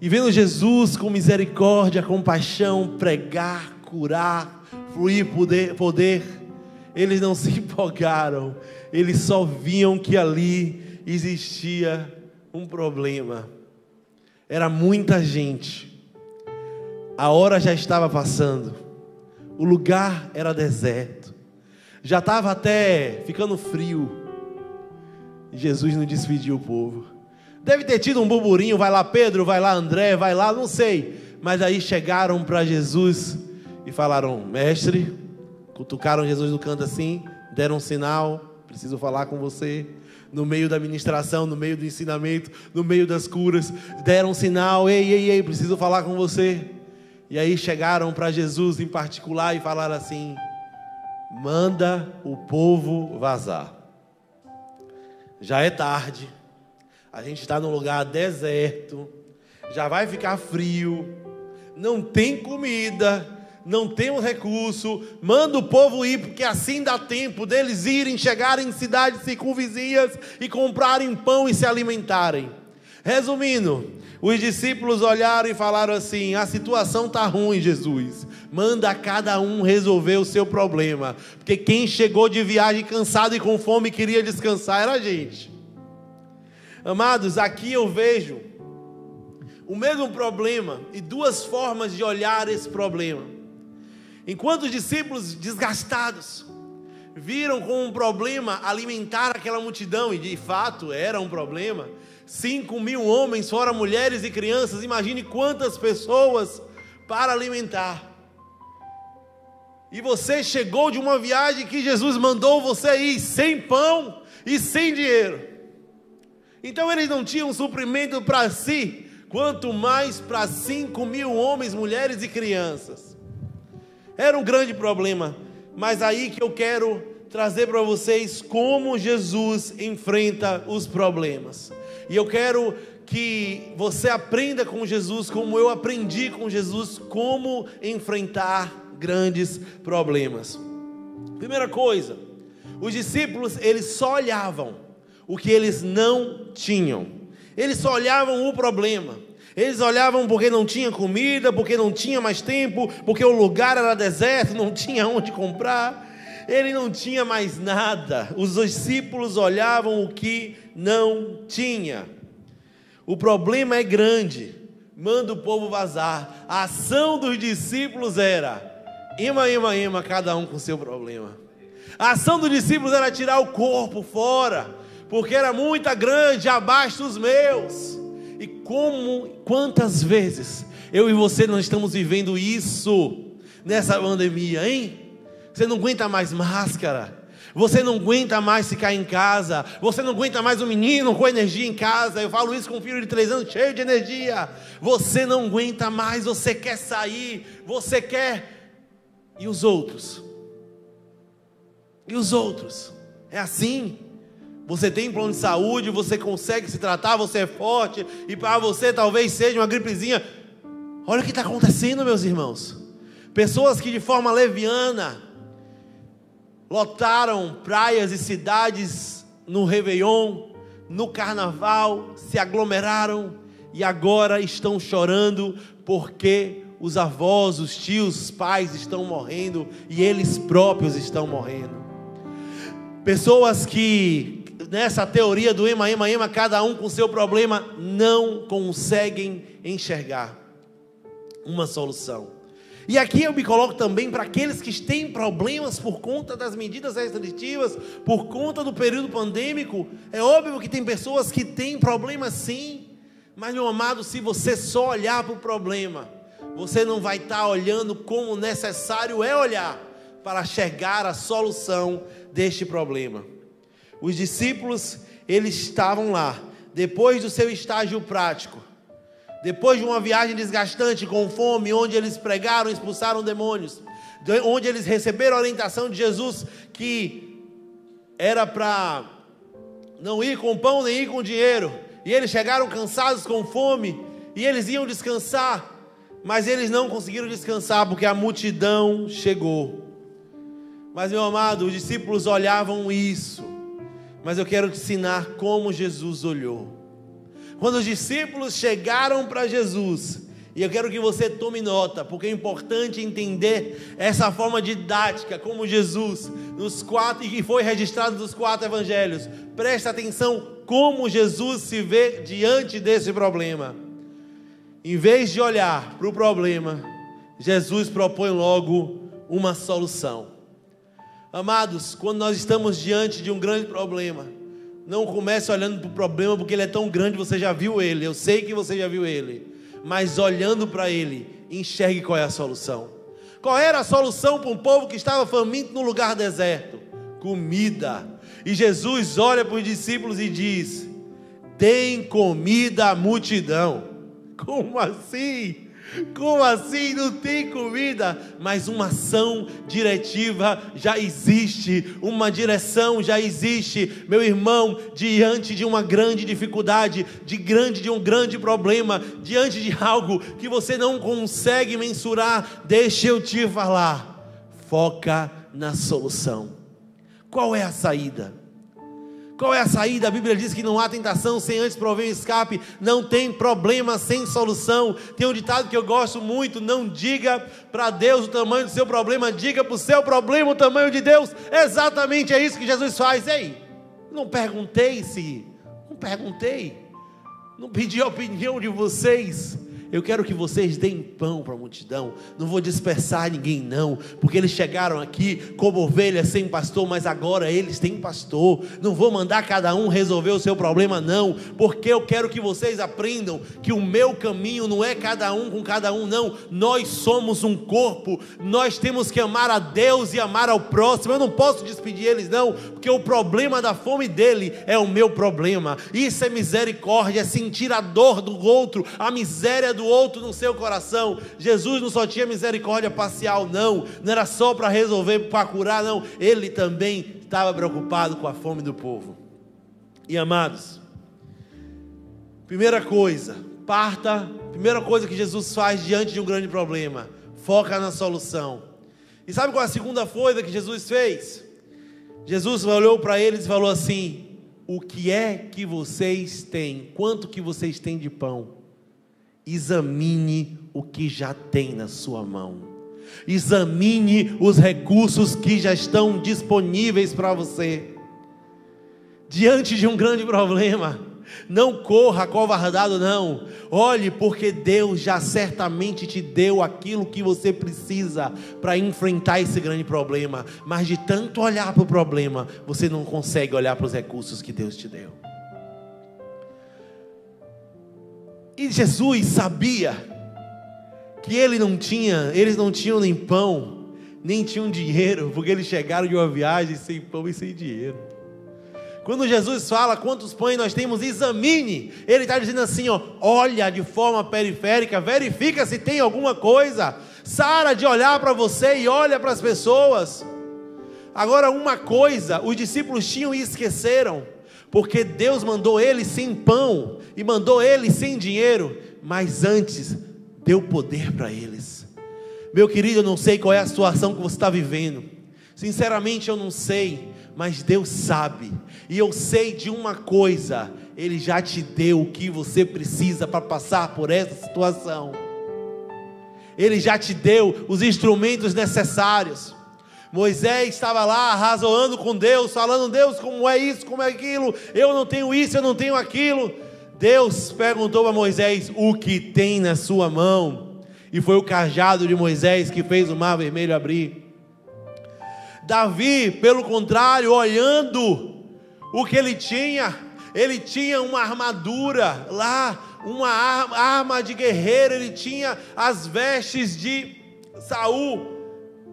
e vendo Jesus com misericórdia, compaixão, pregar, curar, fluir poder, eles não se empolgaram, eles só viam que ali existia um problema. Era muita gente, a hora já estava passando, o lugar era deserto, já estava até ficando frio, e Jesus não despediu o povo. Deve ter tido um burburinho: vai lá Pedro, vai lá André, vai lá, não sei. Mas aí chegaram para Jesus e falaram: mestre, cutucaram Jesus no canto assim, deram um sinal: preciso falar com você. no meio da ministração, no meio do ensinamento, no meio das curas, deram um sinal: ei, preciso falar com você. E aí chegaram para Jesus em particular e falaram assim: manda o povo vazar. Já é tarde, a gente está num lugar deserto, já vai ficar frio, não tem comida, não tem um recurso, manda o povo ir, porque assim dá tempo deles irem, chegarem em cidades circunvizinhas e comprarem pão e se alimentarem. Resumindo, os discípulos olharam e falaram assim: a situação está ruim, Jesus, manda cada um resolver o seu problema, porque quem chegou de viagem cansado e com fome queria descansar era a gente. Amados, aqui eu vejo o mesmo problema e duas formas de olhar esse problema. Enquanto os discípulos desgastados viram como um problema alimentar aquela multidão, e de fato era um problema, 5.000 homens, fora mulheres e crianças, imagine quantas pessoas para alimentar. E você chegou de uma viagem que Jesus mandou você ir sem pão e sem dinheiro. Então eles não tinham suprimento para si, quanto mais para 5.000 homens, mulheres e crianças. Era um grande problema, mas aí que eu quero trazer para vocês como Jesus enfrenta os problemas. E eu quero que você aprenda com Jesus, como eu aprendi com Jesus, como enfrentar grandes problemas. Primeira coisa, os discípulos, eles só olhavam o que eles não tinham. Eles só olhavam o problema. Eles olhavam porque não tinha comida, porque não tinha mais tempo, porque o lugar era deserto, não tinha onde comprar. Ele não tinha mais nada. Os discípulos olhavam o que não tinha. O problema é grande. Manda o povo vazar. A ação dos discípulos era: ema, cada um com seu problema. A ação dos discípulos era tirar o corpo fora, porque era muito grande, abaixo dos meus. E quantas vezes eu e você não estamos vivendo isso nessa pandemia, hein? Você não aguenta mais máscara, você não aguenta mais ficar em casa, você não aguenta mais um menino com energia em casa. Eu falo isso com um filho de 3 anos cheio de energia. Você não aguenta mais, você quer sair, você quer... E os outros? E os outros? É assim. Você tem plano de saúde, você consegue se tratar, você é forte, e para você talvez seja uma gripezinha. Olha o que está acontecendo, meus irmãos. Pessoas que de forma leviana lotaram praias e cidades no Réveillon, no Carnaval, se aglomeraram e agora estão chorando porque os avós, os tios, os pais estão morrendo e eles próprios estão morrendo. Pessoas que nessa teoria do ema, cada um com seu problema, não conseguem enxergar uma solução. E aqui eu me coloco também para aqueles que têm problemas por conta das medidas restritivas, por conta do período pandêmico. É óbvio que tem pessoas que têm problemas sim, mas meu amado, se você só olhar para o problema, você não vai estar olhando como necessário é olhar para chegar à solução deste problema. Os discípulos, eles estavam lá, depois do seu estágio prático, depois de uma viagem desgastante, com fome, onde eles pregaram, expulsaram demônios, onde eles receberam a orientação de Jesus, que era para não ir com pão, nem ir com dinheiro, e eles chegaram cansados, com fome, e eles iam descansar, mas eles não conseguiram descansar, porque a multidão chegou. Mas meu amado, os discípulos olhavam isso, mas eu quero te ensinar como Jesus olhou. Quando os discípulos chegaram para Jesus, e eu quero que você tome nota, porque é importante entender essa forma didática, como Jesus, e que foi registrado nos 4 evangelhos. Presta atenção como Jesus se vê diante desse problema. Em vez de olhar para o problema, Jesus propõe logo uma solução. Amados, quando nós estamos diante de um grande problema, não comece olhando para o problema porque ele é tão grande, você já viu ele, eu sei que você já viu ele, mas olhando para ele, enxergue qual é a solução. Qual era a solução para um povo que estava faminto no lugar deserto? Comida. E Jesus olha para os discípulos e diz: deem comida à multidão. Como assim? Como assim não tem comida? Mas uma ação diretiva já existe, uma direção já existe, meu irmão. Diante de uma grande dificuldade, de um grande problema, diante de algo que você não consegue mensurar, deixa eu te falar, foca na solução. Qual é a saída? Qual é a saída? A Bíblia diz que não há tentação sem antes prover um escape. Não tem problema sem solução. Tem um ditado que eu gosto muito: não diga para Deus o tamanho do seu problema, diga para o seu problema o tamanho de Deus. Exatamente é isso que Jesus faz. Ei, não pedi a opinião de vocês. Eu quero que vocês deem pão para a multidão. Não vou dispersar ninguém não, porque eles chegaram aqui como ovelhas sem pastor, mas agora eles têm pastor. Não vou mandar cada um resolver o seu problema não, porque eu quero que vocês aprendam que o meu caminho não é cada um com cada um não. Nós somos um corpo, nós temos que amar a Deus e amar ao próximo. Eu não posso despedir eles não, porque o problema da fome dele é o meu problema. Isso é misericórdia, é sentir a dor do outro, a miséria do outro no seu coração. Jesus não só tinha misericórdia parcial não era só para resolver, para curar não, ele também estava preocupado com a fome do povo. E amados, primeira coisa que Jesus faz diante de um grande problema, foca na solução. E sabe qual é a segunda coisa que Jesus fez? Jesus olhou para eles e falou assim: o que é que vocês têm? Quanto que vocês têm de pão? Examine o que já tem na sua mão. Examine os recursos que já estão disponíveis para você. Diante de um grande problema, não corra acovardado não. Olhe, porque Deus já certamente te deu aquilo que você precisa para enfrentar esse grande problema. Mas de tanto olhar para o problema, você não consegue olhar para os recursos que Deus te deu. E Jesus sabia que eles não tinham nem pão, nem tinham dinheiro, porque eles chegaram de uma viagem sem pão e sem dinheiro. Quando Jesus fala quantos pães nós temos, examine, ele está dizendo assim, olha de forma periférica, verifica se tem alguma coisa, sara de olhar para você e olha para as pessoas. Agora uma coisa, os discípulos tinham e esqueceram, porque Deus mandou eles sem pão, e mandou eles sem dinheiro, mas antes, deu poder para eles. Meu querido, eu não sei qual é a situação que você está vivendo, sinceramente eu não sei, mas Deus sabe, e eu sei de uma coisa, Ele já te deu o que você precisa para passar por essa situação, Ele já te deu os instrumentos necessários. Moisés estava lá arrazoando com Deus, falando: Deus, como é isso, como é aquilo, eu não tenho isso, eu não tenho aquilo. Deus perguntou para Moisés: o que tem na sua mão? E foi o cajado de Moisés que fez o mar vermelho abrir. Davi, pelo contrário, olhando o que ele tinha uma armadura lá, uma arma de guerreiro, ele tinha as vestes de Saul.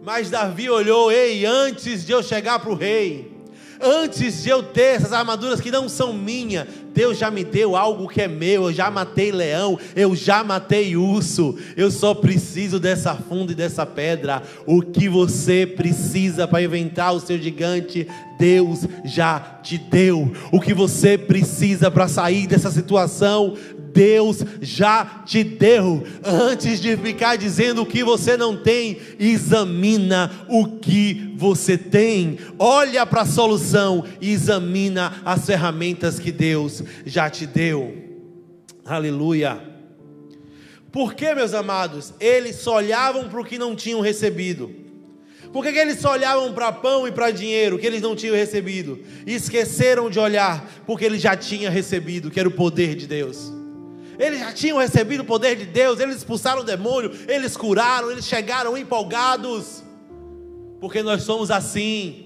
Mas Davi olhou: ei, antes de eu chegar para o rei, antes de eu ter essas armaduras que não são minhas, Deus já me deu algo que é meu. Eu já matei leão, eu já matei urso, eu só preciso dessa funda e dessa pedra. O que você precisa para inventar o seu gigante, Deus já te deu. O que você precisa para sair dessa situação, Deus já te deu. Antes de ficar dizendo o que você não tem, examina o que você tem. Olha para a solução e examina as ferramentas que Deus já te deu. Aleluia. Por que, meus amados? Eles só olhavam para o que não tinham recebido. Por que eles só olhavam para pão e para dinheiro que eles não tinham recebido? E esqueceram de olhar porque eles já tinham recebido, que era o poder de Deus. Eles já tinham recebido o poder de Deus, eles expulsaram o demônio, eles curaram, eles chegaram empolgados. Porque nós somos assim.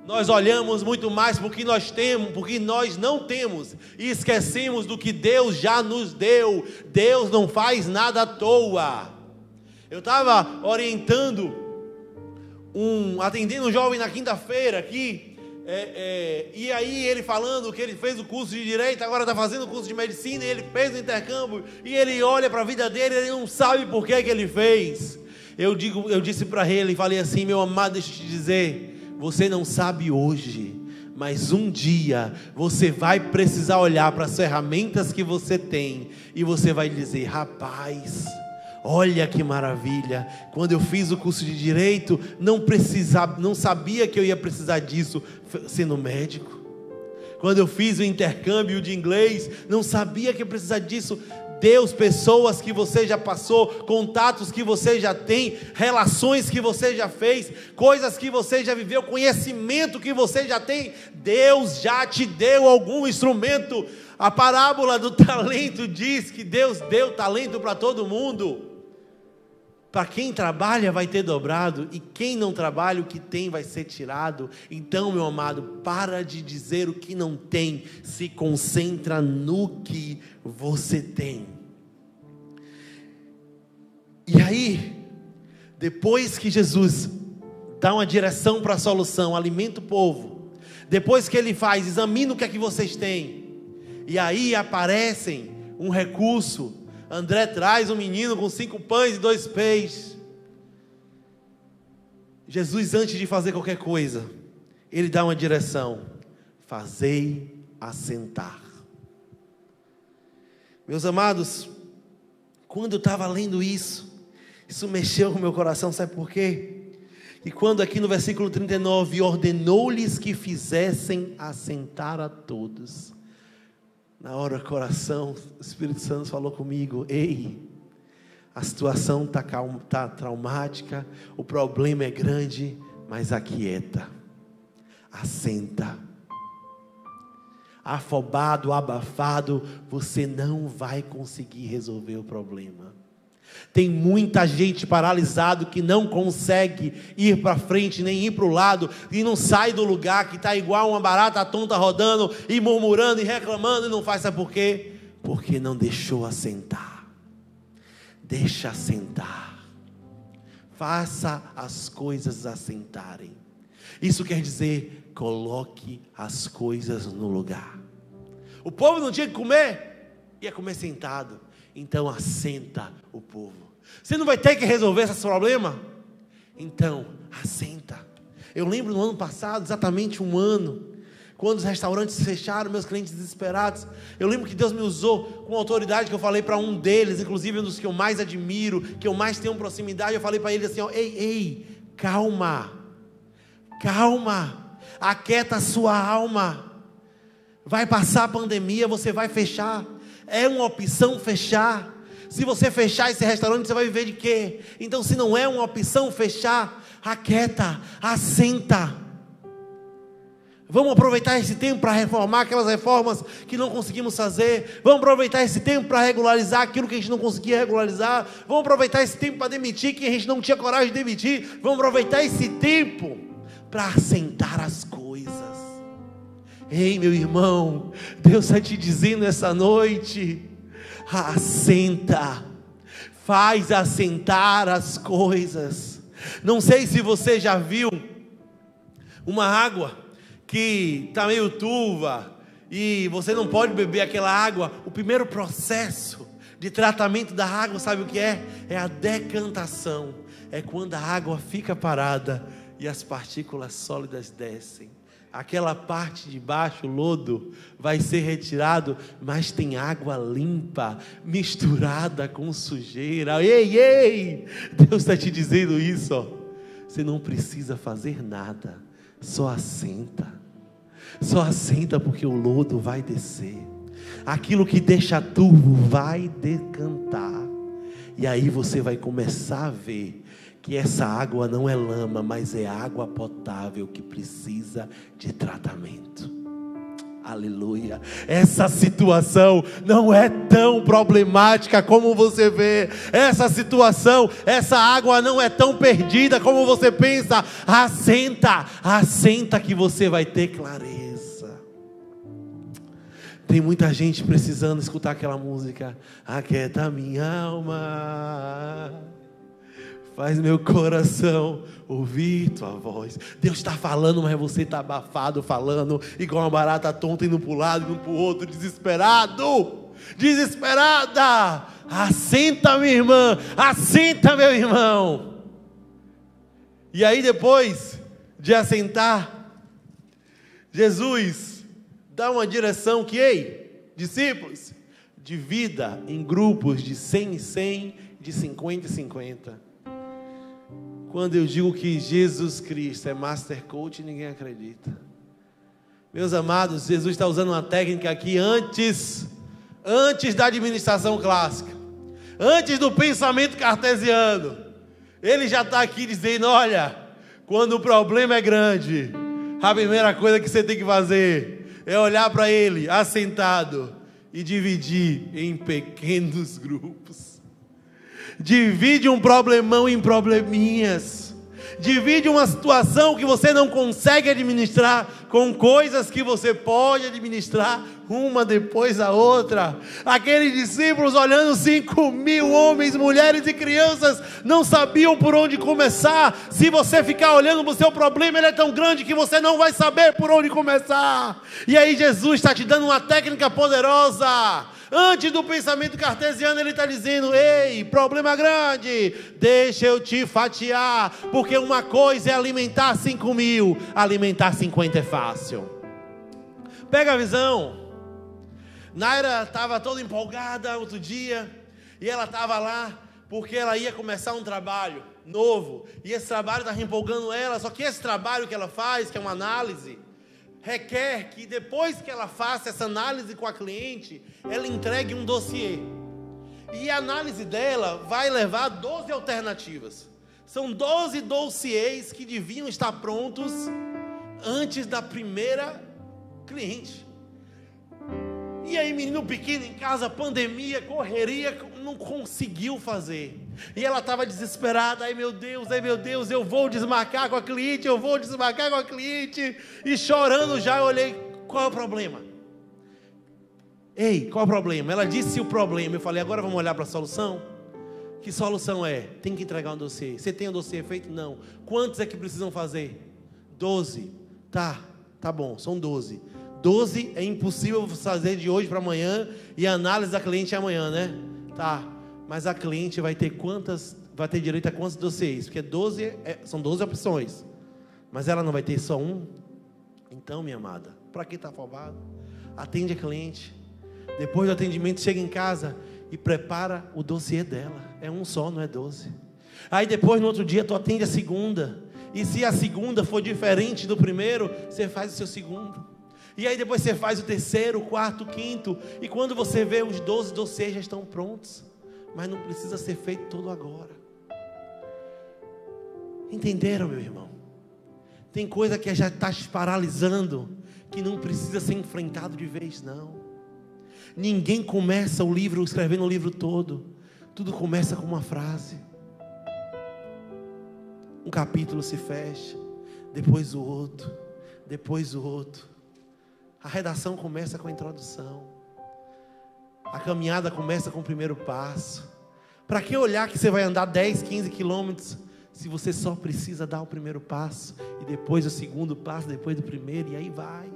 Nós olhamos muito mais porque nós temos, porque nós não temos, e esquecemos do que Deus já nos deu. Deus não faz nada à toa. Eu estava atendendo um jovem na quinta-feira aqui, E aí ele falando que ele fez o curso de Direito, agora está fazendo o curso de Medicina, e ele fez o intercâmbio, e ele olha para a vida dele, ele não sabe por que ele fez. Eu disse para ele, falei assim: meu amado, deixa eu te dizer, você não sabe hoje, mas um dia você vai precisar olhar para as ferramentas que você tem, e você vai dizer: rapaz, olha que maravilha, quando eu fiz o curso de Direito, não sabia que eu ia precisar disso sendo médico. Quando eu fiz o intercâmbio de inglês, não sabia que ia precisar disso. Deus, pessoas que você já passou, contatos que você já tem, relações que você já fez, coisas que você já viveu, conhecimento que você já tem, Deus já te deu algum instrumento. A parábola do talento diz que Deus deu talento para todo mundo. Para quem trabalha vai ter dobrado, e quem não trabalha, o que tem vai ser tirado. Então, meu amado, para de dizer o que não tem, se concentra no que você tem. E aí, depois que Jesus dá uma direção para a solução, alimenta o povo, depois que ele faz, examina o que é que vocês têm, e aí aparecem um recurso. André traz um menino com 5 pães e 2 peixes. Jesus, antes de fazer qualquer coisa, ele dá uma direção: fazei assentar. Meus amados, quando eu estava lendo isso mexeu com o meu coração, sabe por quê? E quando aqui no versículo 39, ordenou-lhes que fizessem assentar a todos, na hora do coração, o Espírito Santo falou comigo: ei, a situação está traumática, o problema é grande, mas aquieta, assenta. Afobado, abafado, você não vai conseguir resolver o problema. Tem muita gente paralisado que não consegue ir para frente, nem ir para o lado, e não sai do lugar, que está igual uma barata tonta rodando, e murmurando, e reclamando, e não faz. Sabe por quê? Porque não deixou assentar. Deixa assentar. Faça as coisas assentarem. Isso quer dizer, coloque as coisas no lugar. O povo não tinha que comer, ia comer sentado. Então assenta o povo. Você não vai ter que resolver esse problema? Então assenta. Eu lembro no ano passado, exatamente um ano, quando os restaurantes fecharam, meus clientes desesperados, eu lembro que Deus me usou com autoridade, que eu falei para um deles, inclusive um dos que eu mais admiro, que eu mais tenho proximidade. Eu falei para ele assim: ó, ei, calma, aquieta a sua alma. Vai passar a pandemia, você vai fechar. É uma opção fechar. Se você fechar esse restaurante, você vai viver de quê? Então, se não é uma opção fechar, aquieta, assenta. Vamos aproveitar esse tempo para reformar aquelas reformas que não conseguimos fazer. Vamos aproveitar esse tempo para regularizar aquilo que a gente não conseguia regularizar. Vamos aproveitar esse tempo para demitir quem a gente não tinha coragem de demitir. Vamos aproveitar esse tempo para assentar as coisas. Ei, meu irmão, Deus está te dizendo essa noite: assenta, faz assentar as coisas. Não sei se você já viu uma água que está meio turva e você não pode beber aquela água. O primeiro processo de tratamento da água, sabe o que é? É a decantação. É quando a água fica parada e as partículas sólidas descem. Aquela parte de baixo, o lodo, vai ser retirado, mas tem água limpa, misturada com sujeira. Ei, Deus está te dizendo isso, ó. Você não precisa fazer nada, só assenta. Só assenta, porque o lodo vai descer. Aquilo que deixa turvo vai decantar. E aí você vai começar a ver que essa água não é lama, mas é água potável que precisa de tratamento. Aleluia. Essa situação não é tão problemática como você vê. Essa situação, essa água não é tão perdida como você pensa. Assenta que você vai ter clareza. Tem muita gente precisando escutar aquela música: aquieta minha alma, Faz meu coração ouvir tua voz. Deus está falando, mas você está abafado falando, igual uma barata tonta, indo para um lado, indo para o outro, desesperado, desesperada. Assenta, minha irmã, assenta, meu irmão. E aí, depois de assentar, Jesus dá uma direção que, ei, discípulos, divida em grupos de 100 em 100, de 50 em 50. Quando eu digo que Jesus Cristo é Master Coach, ninguém acredita. Meus amados, Jesus está usando uma técnica aqui antes da administração clássica, antes do pensamento cartesiano. Ele já está aqui dizendo, olha, quando o problema é grande, a primeira coisa que você tem que fazer é olhar para ele, assentado, e dividir em pequenos grupos. Divide um problemão em probleminhas. Divide uma situação que você não consegue administrar com coisas que você pode administrar, uma depois da outra. Aqueles discípulos olhando 5.000 homens, mulheres e crianças, não sabiam por onde começar. Se você ficar olhando para o seu problema, ele é tão grande que você não vai saber por onde começar. E aí Jesus está te dando uma técnica poderosa. Antes do pensamento cartesiano, ele está dizendo, ei, problema grande, deixa eu te fatiar, porque uma coisa é alimentar 5.000, alimentar 50 é fácil. Pega a visão. Naira estava toda empolgada outro dia, e ela estava lá, porque ela ia começar um trabalho novo, e esse trabalho estava empolgando ela, só que esse trabalho que ela faz, que é uma análise, requer que depois que ela faça essa análise com a cliente, ela entregue um dossiê. E a análise dela vai levar 12 alternativas. São 12 dossiês que deviam estar prontos antes da primeira cliente. E aí, menino pequeno em casa, pandemia, correria, não conseguiu fazer. E ela estava desesperada, ai meu Deus, eu vou desmarcar com a cliente, E chorando já, eu olhei, qual é o problema? Ei, qual é o problema? Ela disse o problema, eu falei, agora vamos olhar para a solução? Que solução é? Tem que entregar um dossiê. Você tem um dossiê feito? Não. Quantos é que precisam fazer? 12. Tá bom, são 12. 12 é impossível fazer de hoje para amanhã, e a análise da cliente é amanhã, né? Tá, mas a cliente vai ter direito a quantos dossiês? Porque 12 são 12 opções, mas ela não vai ter só um. Então, minha amada, para que está afobado? Atende a cliente, depois do atendimento chega em casa e prepara o dossiê dela. É um só, não é 12. Aí depois, no outro dia, tu atende a segunda, e se a segunda for diferente do primeiro, você faz o seu segundo. E aí depois você faz o terceiro, o quarto, o quinto, e quando você vê, os 12 dossiês já estão prontos, mas não precisa ser feito tudo agora. Entenderam, meu irmão? Tem coisa que já está te paralisando, que não precisa ser enfrentado de vez, não. Ninguém começa o livro escrevendo o livro todo. Tudo começa com uma frase. Um capítulo se fecha, depois o outro, depois o outro. A redação começa com a introdução. A caminhada começa com o primeiro passo. Para que olhar que você vai andar 10, 15 quilômetros, se você só precisa dar o primeiro passo, e depois o segundo passo, depois do primeiro, e aí vai.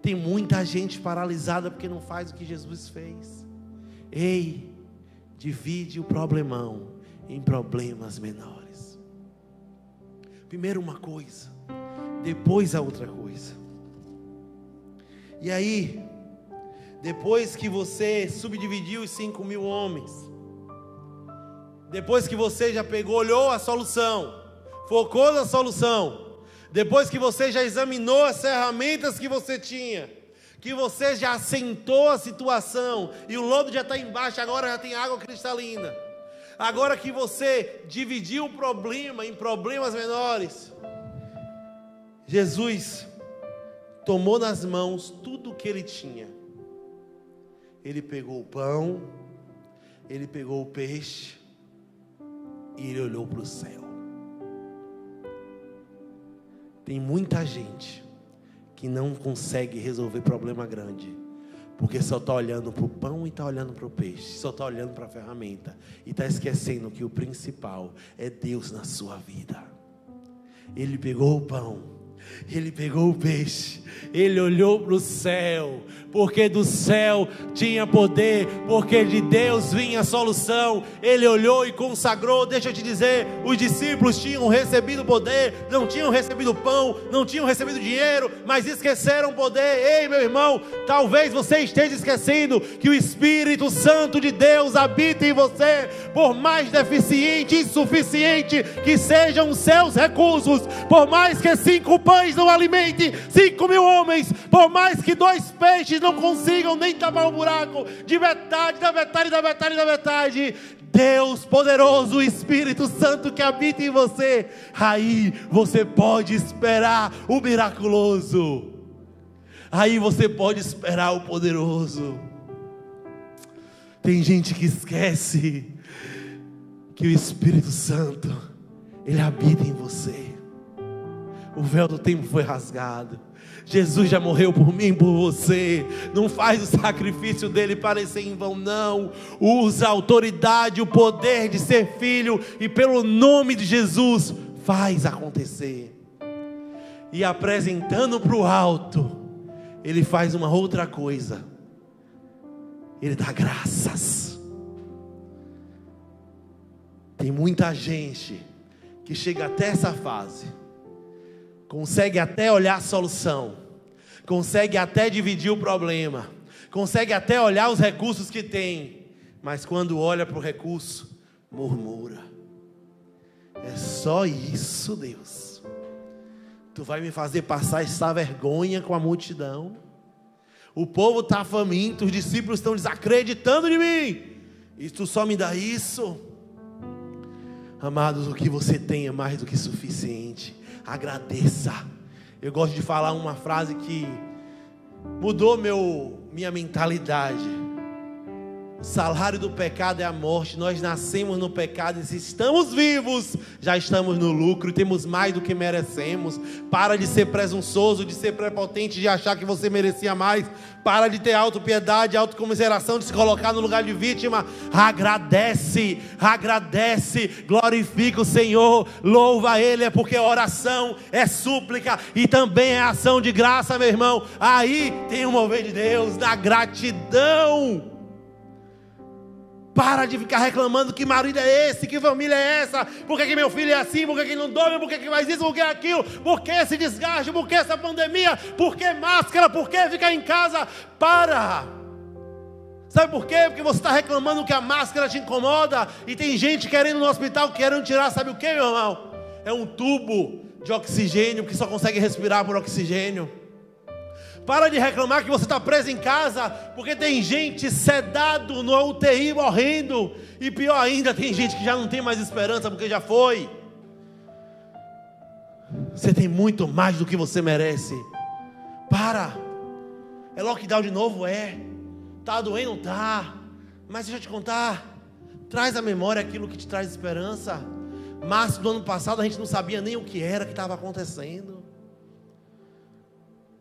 Tem muita gente paralisada porque não faz o que Jesus fez. Ei, divide o problemão em problemas menores. Primeiro uma coisa, depois a outra coisa. E aí, depois que você subdividiu os 5.000 homens, depois que você já pegou, olhou a solução, focou na solução, depois que você já examinou as ferramentas que você tinha, que você já assentou a situação, e o lodo já está embaixo, agora já tem água cristalina, agora que você dividiu o problema em problemas menores, Jesus tomou nas mãos tudo o que ele tinha. Ele pegou o pão, ele pegou o peixe, e ele olhou para o céu. Tem muita gente que não consegue resolver problema grande, Porque só está olhando para o pão e está olhando para o peixe. Só está olhando para a ferramenta. E está esquecendo que o principal é Deus na sua vida. Ele pegou o pão. Ele pegou o peixe, ele olhou para o céu, porque do céu tinha poder, porque de Deus vinha a solução. Ele olhou e consagrou. Deixa eu te dizer, os discípulos tinham recebido poder, não tinham recebido pão, não tinham recebido dinheiro, mas esqueceram poder. Ei, meu irmão, talvez você esteja esquecendo que o Espírito Santo de Deus habita em você. Por mais deficiente e insuficiente que sejam os seus recursos, por mais que 5 pães não alimente 5.000 homens, por mais que 2 peixes não consigam nem tapar um buraco de metade, da metade, da metade, da metade, Deus poderoso, o Espírito Santo que habita em você, aí você pode esperar o miraculoso, aí você pode esperar o poderoso. Tem gente que esquece que o Espírito Santo, ele habita em você. O véu do tempo foi rasgado. Jesus já morreu por mim, por você. Não faz o sacrifício dele parecer em vão, não. Usa a autoridade, o poder de ser filho, e pelo nome de Jesus faz acontecer. E apresentando para o alto, ele faz uma outra coisa. Ele dá graças. Tem muita gente que chega até essa fase, consegue até olhar a solução, consegue até dividir o problema, consegue até olhar os recursos que tem, mas quando olha para o recurso, murmura. É só isso, Deus? Tu vai me fazer passar essa vergonha com a multidão? O povo está faminto, os discípulos estão desacreditando de mim, e tu só me dá isso? Amados, o que você tem é mais do que suficiente. Agradeça. Eu gosto de falar uma frase que mudou minha mentalidade. O salário do pecado é a morte. Nós nascemos no pecado, e se estamos vivos, já estamos no lucro, e temos mais do que merecemos. Para de ser presunçoso, de ser prepotente, de achar que você merecia mais. Para de ter autopiedade, autocomiseração, de se colocar no lugar de vítima. Agradece, agradece, glorifica o Senhor, louva Ele, é porque oração é súplica e também é ação de graça, meu irmão. Aí tem o mover de Deus, da gratidão. Para de ficar reclamando que marido é esse, que família é essa, por que meu filho é assim, por que não dorme, por que faz isso, por que aquilo, por que esse desgaste, por que essa pandemia, por que máscara, por que ficar em casa? Para! Sabe por quê? Porque você está reclamando que a máscara te incomoda, e tem gente querendo no hospital, querendo tirar, sabe o que, meu irmão? É um tubo de oxigênio, que só consegue respirar por oxigênio. Para de reclamar que você está preso em casa, porque tem gente sedado no UTI morrendo, e pior ainda, tem gente que já não tem mais esperança porque já foi. Você tem muito mais do que você merece. Para. É lockdown de novo? É. Está doendo? Não está. Mas deixa eu te contar, traz à memória aquilo que te traz esperança. Março do ano passado a gente não sabia nem o que era que estava acontecendo.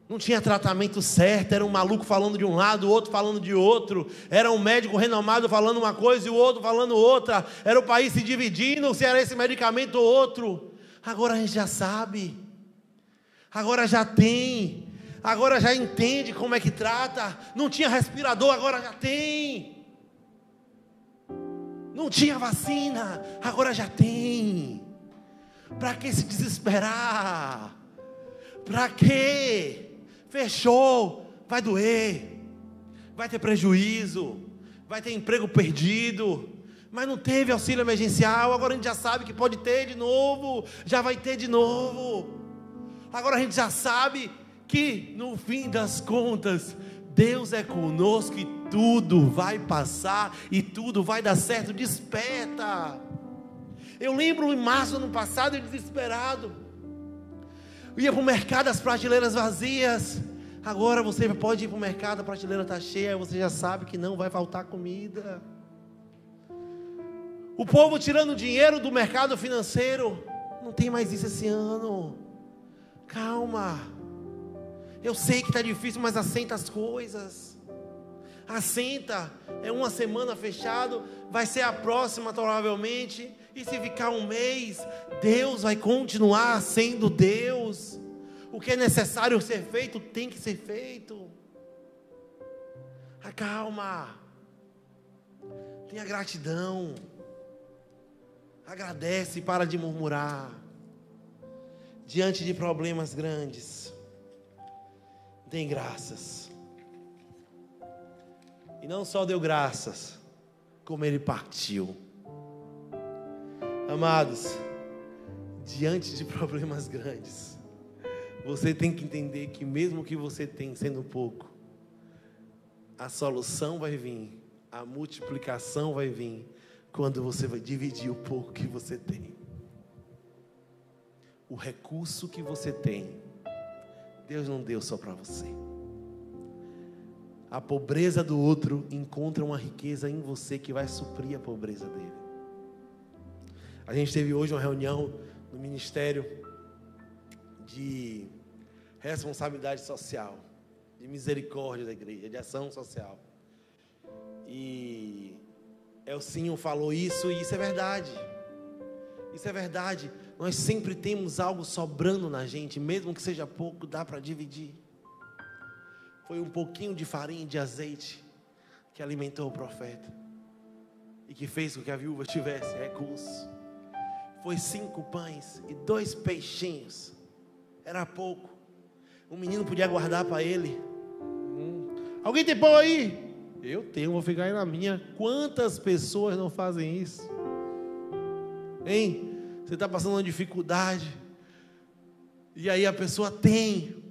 Não tinha tratamento certo, era um maluco falando de um lado, o outro falando de outro, era um médico renomado falando uma coisa e o outro falando outra, era o país se dividindo, se era esse medicamento ou outro. Agora a gente já sabe, agora já tem, agora já entende como é que trata. Não tinha respirador, agora já tem. Não tinha vacina, agora já tem. Para que se desesperar? Para quê? Fechou, vai doer, vai ter prejuízo, vai ter emprego perdido, mas não teve auxílio emergencial, agora a gente já sabe que pode ter de novo, já vai ter de novo. Agora a gente já sabe que no fim das contas, Deus é conosco e tudo vai passar e tudo vai dar certo. Desperta. Eu lembro em março do ano passado, eu desesperado, ia para o mercado, as prateleiras vazias. Agora você pode ir para o mercado, a prateleira está cheia, você já sabe que não vai faltar comida. O povo tirando dinheiro do mercado financeiro. Não tem mais isso esse ano. Calma. Eu sei que está difícil, mas aceita as coisas. Assenta, é uma semana fechado, vai ser a próxima provavelmente, e se ficar um mês, Deus vai continuar sendo Deus. O que é necessário ser feito, tem que ser feito. Acalma, tenha gratidão, agradece, para de murmurar. Diante de problemas grandes, dê graças. E não só deu graças, como ele partiu. Amados, diante de problemas grandes, você tem que entender que mesmo que você tem sendo pouco, a solução vai vir, a multiplicação vai vir, quando você vai dividir o pouco que você tem. O recurso que você tem, Deus não deu só para você. A pobreza do outro encontra uma riqueza em você que vai suprir a pobreza dele. A gente teve hoje uma reunião no Ministério de Responsabilidade Social, de Misericórdia da igreja, de ação social. E Elcinho falou isso, e isso é verdade. Isso é verdade. Nós sempre temos algo sobrando na gente, mesmo que seja pouco, dá para dividir. Foi um pouquinho de farinha e de azeite que alimentou o profeta e que fez com que a viúva tivesse recurso. Foi 5 pães e 2 peixinhos. Era pouco. O menino podia guardar para ele. Alguém tem pão aí? Eu tenho, vou ficar aí na minha. Quantas pessoas não fazem isso? Hein? Você está passando uma dificuldade, e aí a pessoa tem,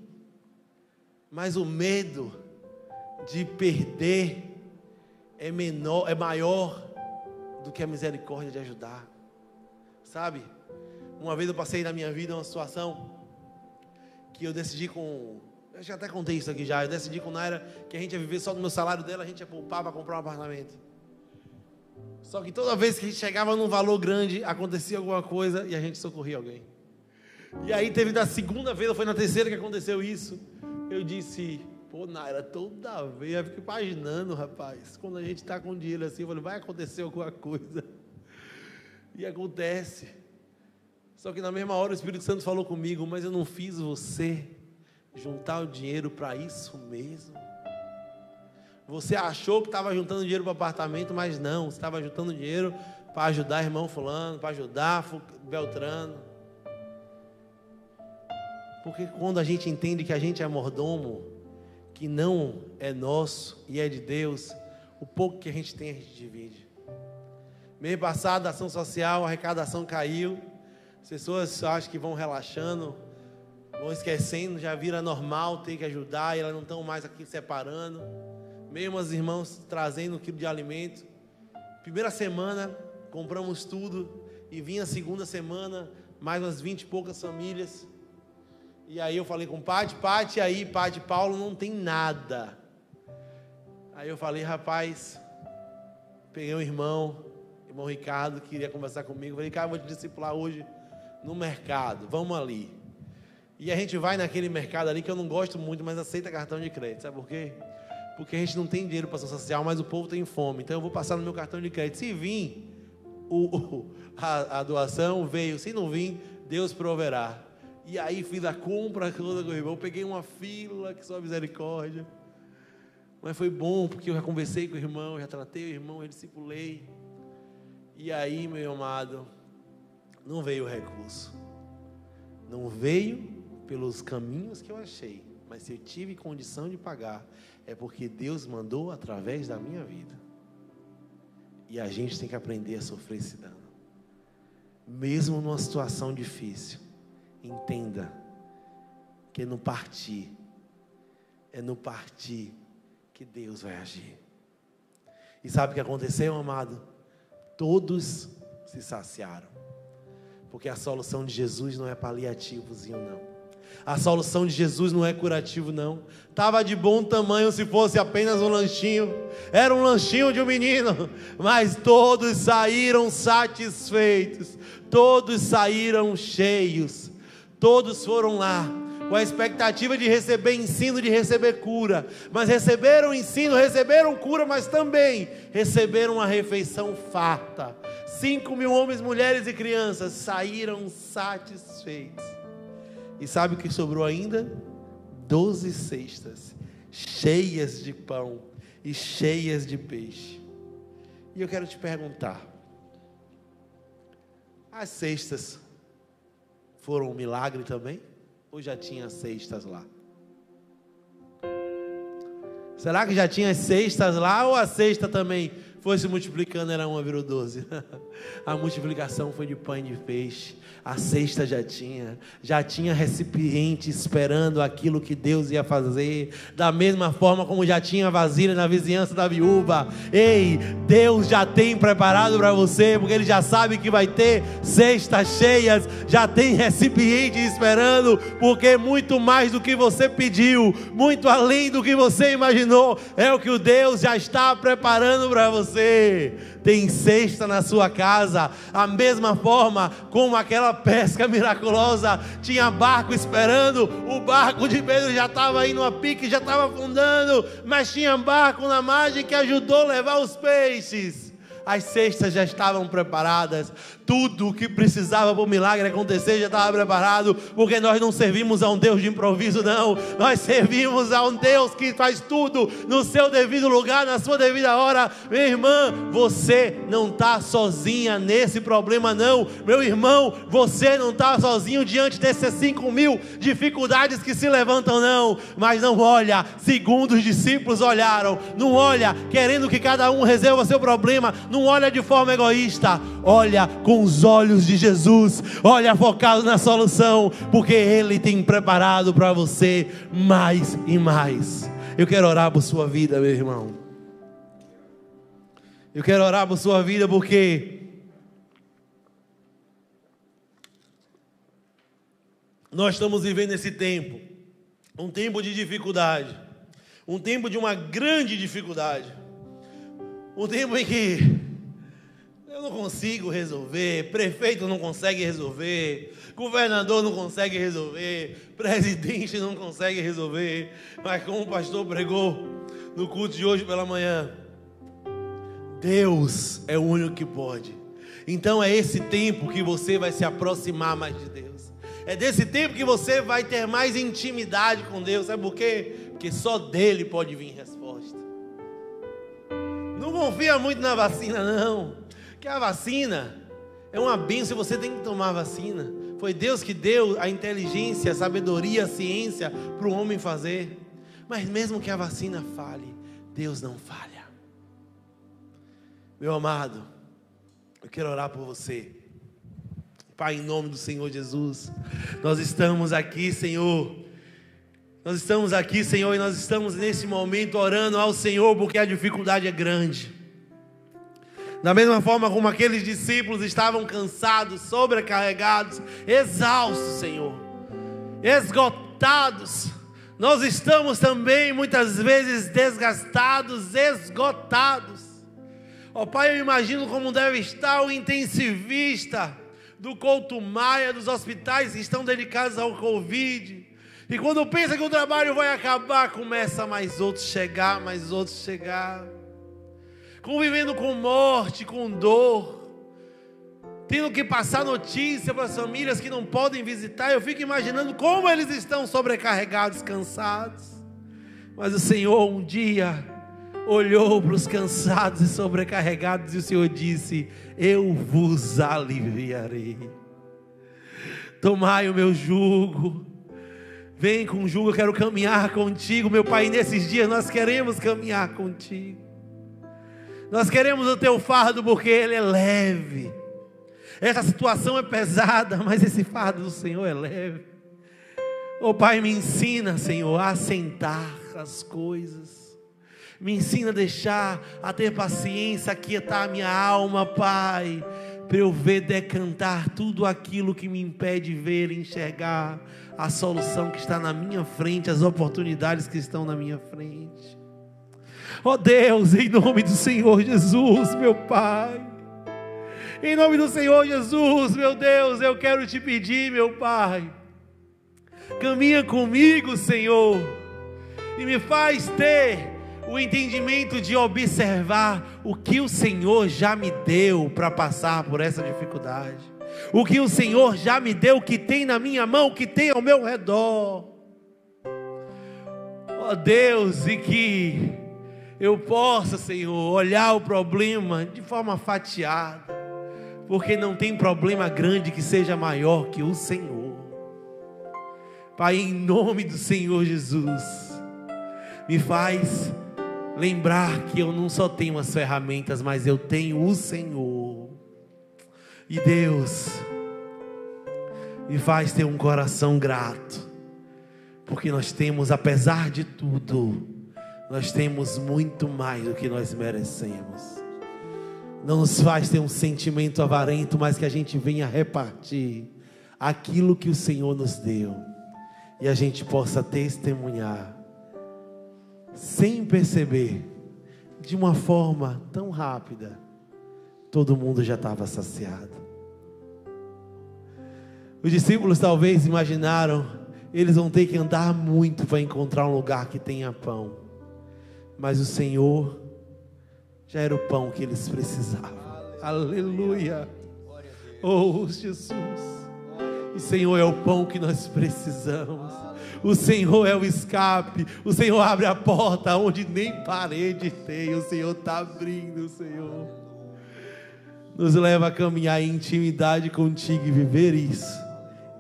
mas o medo de perder é maior do que a misericórdia de ajudar. Sabe? Uma vez eu passei na minha vida uma situação que eu decidi eu já até contei isso aqui já, eu decidi com Naira que a gente ia viver só do meu salário dela, a gente ia poupar para comprar um apartamento. Só que toda vez que a gente chegava num valor grande, acontecia alguma coisa e a gente socorria alguém. E aí teve da segunda vez, ou foi na terceira que aconteceu isso. Eu disse, pô, Naira, toda vez, eu fico imaginando, rapaz, quando a gente está com dinheiro assim, eu falei, vai acontecer alguma coisa. E acontece. Só que na mesma hora o Espírito Santo falou comigo, mas eu não fiz você juntar o dinheiro para isso mesmo. Você achou que estava juntando dinheiro para o apartamento, mas não, você estava juntando dinheiro para ajudar irmão fulano, para ajudar Beltrano. Porque quando a gente entende que a gente é mordomo, que não é nosso e é de Deus, o pouco que a gente tem a gente divide. Mês passado, a ação social, a arrecadação caiu, as pessoas acham que vão relaxando, vão esquecendo, já vira normal ter que ajudar, e elas não estão mais aqui separando. Mesmo os irmãos trazendo 1 quilo de alimento. Primeira semana, compramos tudo. E vinha a segunda semana, mais umas 20 e poucas famílias. E aí eu falei com Pati, aí Pati, Paulo, não tem nada. Aí eu falei, rapaz, peguei um irmão Ricardo, que queria conversar comigo. Falei, cara, vou te discipular hoje no mercado, vamos ali. E a gente vai naquele mercado ali que eu não gosto muito, mas aceita cartão de crédito. Sabe por quê? Porque a gente não tem dinheiro para ação social, mas o povo tem fome. Então eu vou passar no meu cartão de crédito. Se vir a doação, veio. Se não vir, Deus proverá. E aí fiz a compra toda com o irmão. Peguei uma fila, que só misericórdia. Mas foi bom, porque eu já conversei com o irmão, já tratei o irmão, eu discipulei. E aí, meu amado, não veio o recurso. Não veio pelos caminhos que eu achei. Mas se eu tive condição de pagar, é porque Deus mandou através da minha vida. E a gente tem que aprender a sofrer esse dano. Mesmo numa situação difícil, entenda que é no partir que Deus vai agir. E sabe o que aconteceu, amado? Todos se saciaram. Porque a solução de Jesus não é paliativozinho, não. A solução de Jesus não é curativo, não. Estava de bom tamanho se fosse apenas um lanchinho. Era um lanchinho de um menino. Mas todos saíram satisfeitos. Todos saíram cheios. Todos foram lá com a expectativa de receber ensino, de receber cura, mas receberam ensino, receberam cura, mas também receberam uma refeição farta. 5.000 homens, mulheres e crianças saíram satisfeitos. E sabe o que sobrou ainda? 12 cestas cheias de pão e cheias de peixe. E eu quero te perguntar, as cestas foram um milagre também? Ou já tinha cestas lá? Será que já tinha cestas lá? Ou a cesta também foi se multiplicando, era 1 virou 12? A multiplicação foi de pão e de peixe. A cesta já tinha recipiente esperando aquilo que Deus ia fazer, da mesma forma como já tinha vasilha na vizinhança da viúva. Ei, Deus já tem preparado para você, porque Ele já sabe que vai ter cestas cheias, já tem recipiente esperando, porque muito mais do que você pediu, muito além do que você imaginou, é o que o Deus já está preparando para você. Tem cesta na sua casa, a mesma forma como aquela pesca miraculosa, tinha barco esperando, o barco de Pedro já estava indo a pique, já estava afundando, mas tinha barco na margem que ajudou a levar os peixes. As cestas já estavam preparadas, tudo o que precisava para o milagre acontecer já estava preparado, porque nós não servimos a um Deus de improviso, não, nós servimos a um Deus que faz tudo no seu devido lugar, na sua devida hora. Minha irmã, você não está sozinha nesse problema, não. Meu irmão, você não está sozinho diante dessas 5.000 dificuldades que se levantam, não. Mas não olha segundo os discípulos olharam, não olha querendo que cada um resolva seu problema, não olha de forma egoísta, olha com os olhos de Jesus, olha focado na solução, porque Ele tem preparado para você mais e mais. Eu quero orar por sua vida, meu irmão. Eu quero orar por sua vida, porque nós estamos vivendo esse tempo, um tempo de dificuldade, um tempo de uma grande dificuldade, um tempo em que eu não consigo resolver, prefeito não consegue resolver, governador não consegue resolver, presidente não consegue resolver, mas como o pastor pregou no culto de hoje pela manhã, Deus é o único que pode. Então é esse tempo que você vai se aproximar mais de Deus, é desse tempo que você vai ter mais intimidade com Deus. Sabe por quê? Porque só dele pode vir resposta. Não confia muito na vacina, não, que a vacina é uma bênção, você tem que tomar a vacina. Foi Deus que deu a inteligência, a sabedoria, a ciência para o homem fazer. Mas mesmo que a vacina falhe, Deus não falha. Meu amado, eu quero orar por você. Pai, em nome do Senhor Jesus, nós estamos aqui, Senhor. Nós estamos aqui, Senhor, e nós estamos nesse momento orando ao Senhor, porque a dificuldade é grande. Da mesma forma como aqueles discípulos estavam cansados, sobrecarregados, exaustos, Senhor, esgotados, nós estamos também muitas vezes desgastados, esgotados. Ó Pai, eu imagino como deve estar o intensivista do Couto Maia, dos hospitais que estão dedicados ao Covid, e quando pensa que o trabalho vai acabar, começa mais outros chegar, convivendo com morte, com dor, tendo que passar notícia para as famílias que não podem visitar. Eu fico imaginando como eles estão sobrecarregados, cansados. Mas o Senhor um dia olhou para os cansados e sobrecarregados e o Senhor disse: eu vos aliviarei. Tomai o meu jugo. Vem com o jugo, eu quero caminhar contigo, meu Pai. Nesses dias nós queremos caminhar contigo. Nós queremos o teu fardo, porque ele é leve. Essa situação é pesada, mas esse fardo do Senhor é leve. Oh Pai, me ensina, Senhor, a assentar as coisas. Me ensina a deixar, a ter paciência, a aquietar a minha alma, Pai, para eu ver decantar tudo aquilo que me impede de ver e enxergar a solução que está na minha frente, as oportunidades que estão na minha frente. Ó Deus, em nome do Senhor Jesus, meu Pai, em nome do Senhor Jesus, meu Deus, eu quero te pedir, meu Pai, Caminha comigo, Senhor, e me faz ter o entendimento de observar o que o Senhor já me deu para passar por essa dificuldade. O que o Senhor já me deu, que tem na minha mão, que tem ao meu redor. Ó Deus, e que eu possa, Senhor, olhar o problema de forma fatiada, porque não tem problema grande que seja maior que o Senhor. Pai, em nome do Senhor Jesus, me faz lembrar que eu não só tenho as ferramentas, mas eu tenho o Senhor. E Deus, me faz ter um coração grato, porque nós temos, apesar de tudo, nós temos muito mais do que nós merecemos. Não nos faz ter um sentimento avarento, mas que a gente venha repartir aquilo que o Senhor nos deu, e a gente possa testemunhar, sem perceber, de uma forma tão rápida, todo mundo já estava saciado. Os discípulos talvez imaginaram, eles vão ter que andar muito para encontrar um lugar que tenha pão, mas o Senhor já era o pão que eles precisavam. Aleluia. Oh Jesus, o Senhor é o pão que nós precisamos. O Senhor é o escape. O Senhor abre a porta onde nem parede tem. O Senhor está abrindo, Senhor. Nos leva a caminhar em intimidade contigo e viver isso,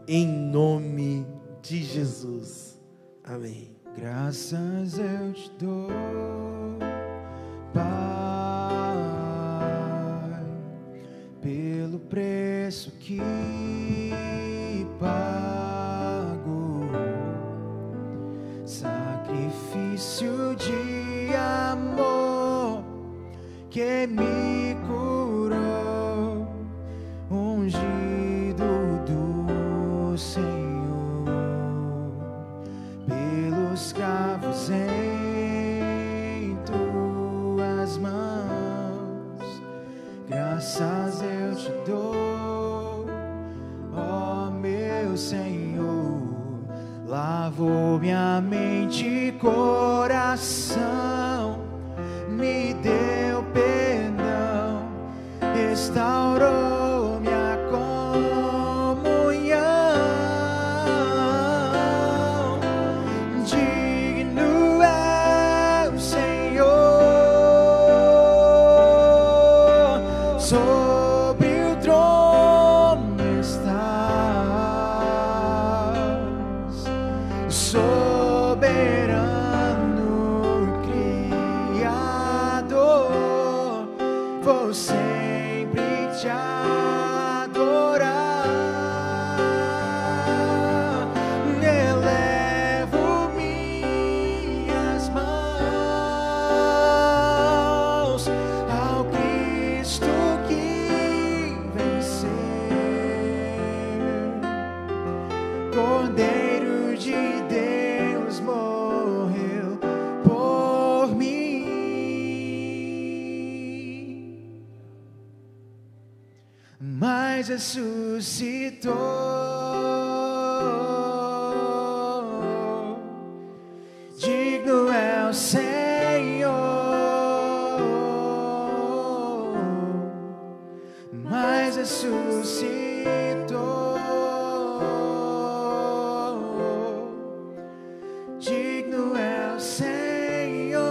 em nome de Jesus. Amém. Graças eu te dou, Pai, pelo preço que pago, sacrifício de amor que me curou, ungido do Senhor, pelos cravos em tuas mãos. Graças eu te dou, ó meu Senhor. Lavou minha mente e coração, me deu perdão, restaurou minha comunhão. Digno é o Senhor, sobre o trono estás, soberano Criador, vou sempre te adorar. Elevo minhas mãos ao Cristo que venceu, Cordeiro de Deus morreu por mim, mas ressuscitou. Digno é o Senhor, mas ressuscitou. Digno é o Senhor.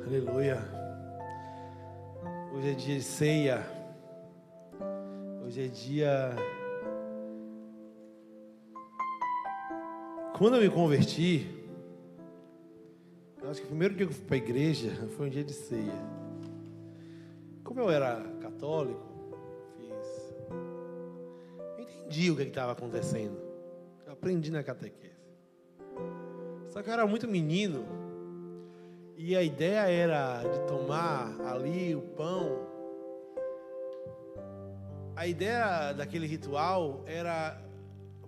Aleluia. Hoje é dia de ceia. Hoje é dia... Quando eu me converti, eu acho que o primeiro dia que eu fui para a igreja foi um dia de ceia. Como eu era católico, eu entendi o que estava acontecendo. Eu aprendi na catequese. Só que eu era muito menino, e a ideia era de tomar ali o pão. A ideia daquele ritual era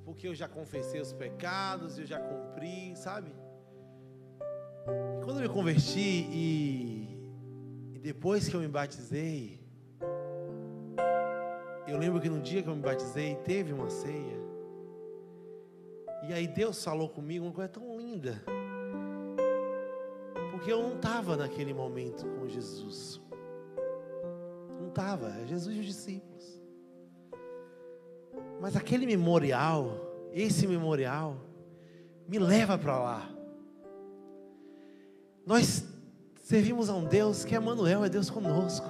porque eu já confessei os pecados, eu já cumpri, sabe? E quando eu me converti e depois que eu me batizei, eu lembro que no dia que eu me batizei, teve uma ceia. E aí Deus falou comigo uma coisa tão linda. Porque eu não estava naquele momento com Jesus. Não estava, é Jesus e os discípulos. Mas aquele memorial, esse memorial, me leva para lá. Nós servimos a um Deus que é Emanuel, é Deus conosco.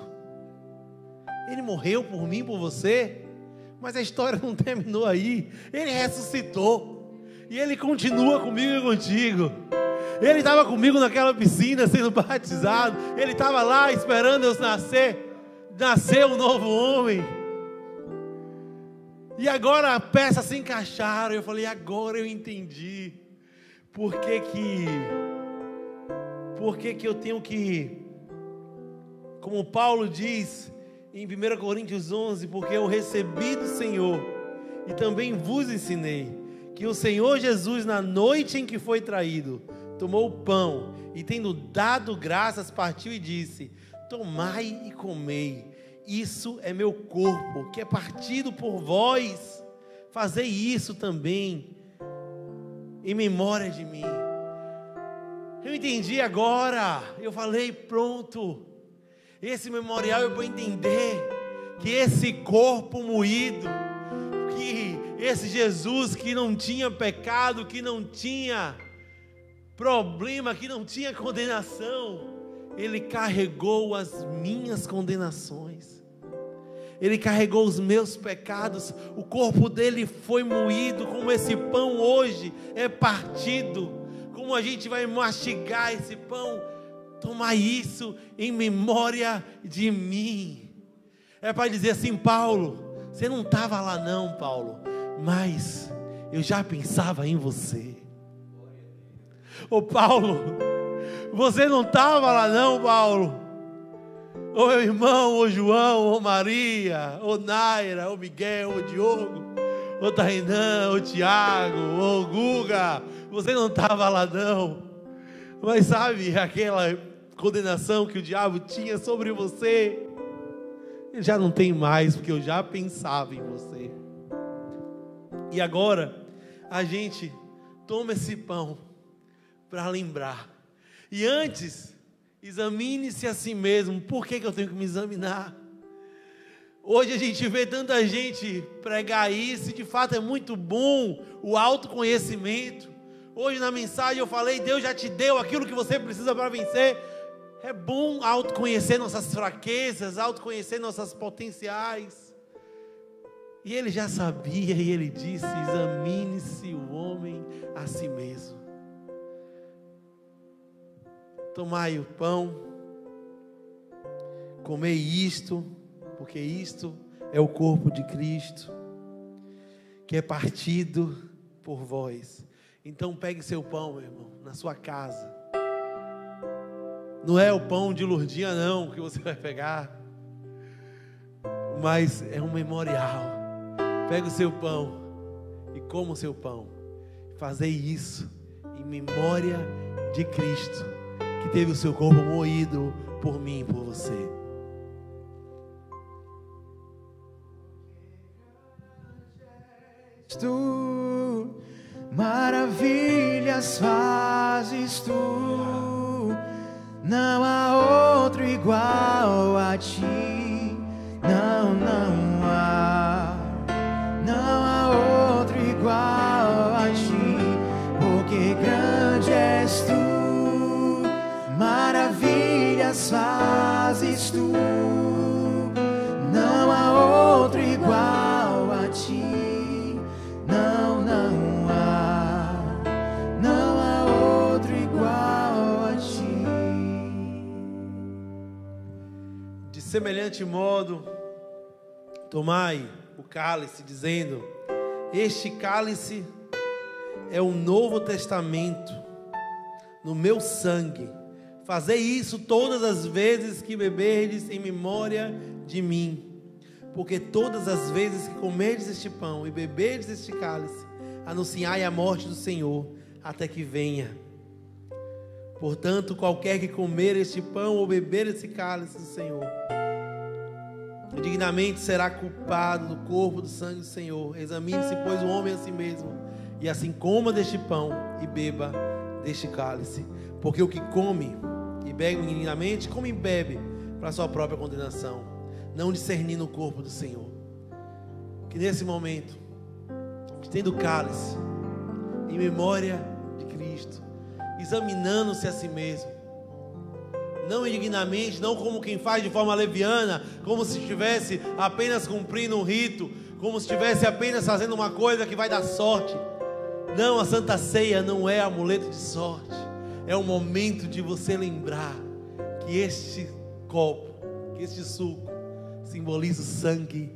Ele morreu por mim, por você, mas a história não terminou aí. Ele ressuscitou e Ele continua comigo e contigo. Ele estava comigo naquela piscina sendo batizado. Ele estava lá esperando eu nascer um novo homem. E agora as peças se encaixaram. Eu falei, agora eu entendi por que eu tenho que, como Paulo diz em 1 Coríntios 11, porque eu recebi do Senhor e também vos ensinei que o Senhor Jesus, na noite em que foi traído, tomou o pão e, tendo dado graças, partiu e disse: tomai e comei, isso é meu corpo, que é partido por vós, fazei isso também em memória de mim. Eu entendi agora, eu falei, pronto, esse memorial eu vou entender que esse corpo moído, que esse Jesus que não tinha pecado, que não tinha problema, que não tinha condenação, Ele carregou as minhas condenações, Ele carregou os meus pecados, o corpo dele foi moído, como esse pão hoje é partido, como a gente vai mastigar esse pão, tomar isso em memória de mim. É para dizer assim, Paulo, você não estava lá não, Paulo, mas eu já pensava em você. Ô Paulo, você não estava lá não, Paulo. Ô meu irmão, ô João, ô Maria, ô Naira, ô Miguel, ô Diogo, ô Tainan, ô Tiago, ô Guga, você não estava lá não. Mas sabe, aquela condenação que o diabo tinha sobre você, ele já não tem mais, porque eu já pensava em você. E agora, a gente toma esse pão para lembrar. E antes, examine-se a si mesmo. Por que eu tenho que me examinar? Hoje a gente vê tanta gente pregar isso, e de fato é muito bom o autoconhecimento. Hoje na mensagem eu falei, Deus já te deu aquilo que você precisa para vencer. É bom autoconhecer nossas fraquezas, autoconhecer nossas potenciais. E ele já sabia, e ele disse, examine-se o homem a si mesmo. Tomai o pão, comei isto, porque isto é o corpo de Cristo, que é partido por vós. Então pegue seu pão, meu irmão, na sua casa. Não é o pão de Lourdinha não, que você vai pegar, mas é um memorial. Pega o seu pão e coma o seu pão. Fazei isso em memória de Cristo, que teve o seu corpo moído por mim e por você. Tu maravilhas fazes tu, não há outro igual a ti, não há outro igual a ti, porque grande és tu, maravilhas fazes tu, não há outro igual a ti. Não há outro igual a ti. De semelhante modo, tomai o cálice, dizendo: este cálice é o Novo Testamento no meu sangue. Fazei isso todas as vezes que beberdes em memória de mim. Porque todas as vezes que comerdes este pão e beberdes este cálice, anunciai a morte do Senhor, até que venha. Portanto, qualquer que comer este pão ou beber este cálice do Senhor, indignamente será culpado do corpo do sangue do Senhor. Examine-se, pois, o homem a si mesmo, e assim coma deste pão e beba deste cálice. Porque o que come e bebe indignamente, come e bebe para a sua própria condenação, não discernindo o corpo do Senhor. Que nesse momento, tendo o cálice, em memória de Cristo, examinando-se a si mesmo, não indignamente, não como quem faz de forma leviana, como se estivesse apenas cumprindo um rito, como se estivesse apenas fazendo uma coisa que vai dar sorte. Não, a Santa Ceia não é amuleto de sorte, é o momento de você lembrar que este copo, que este suco, simboliza o sangue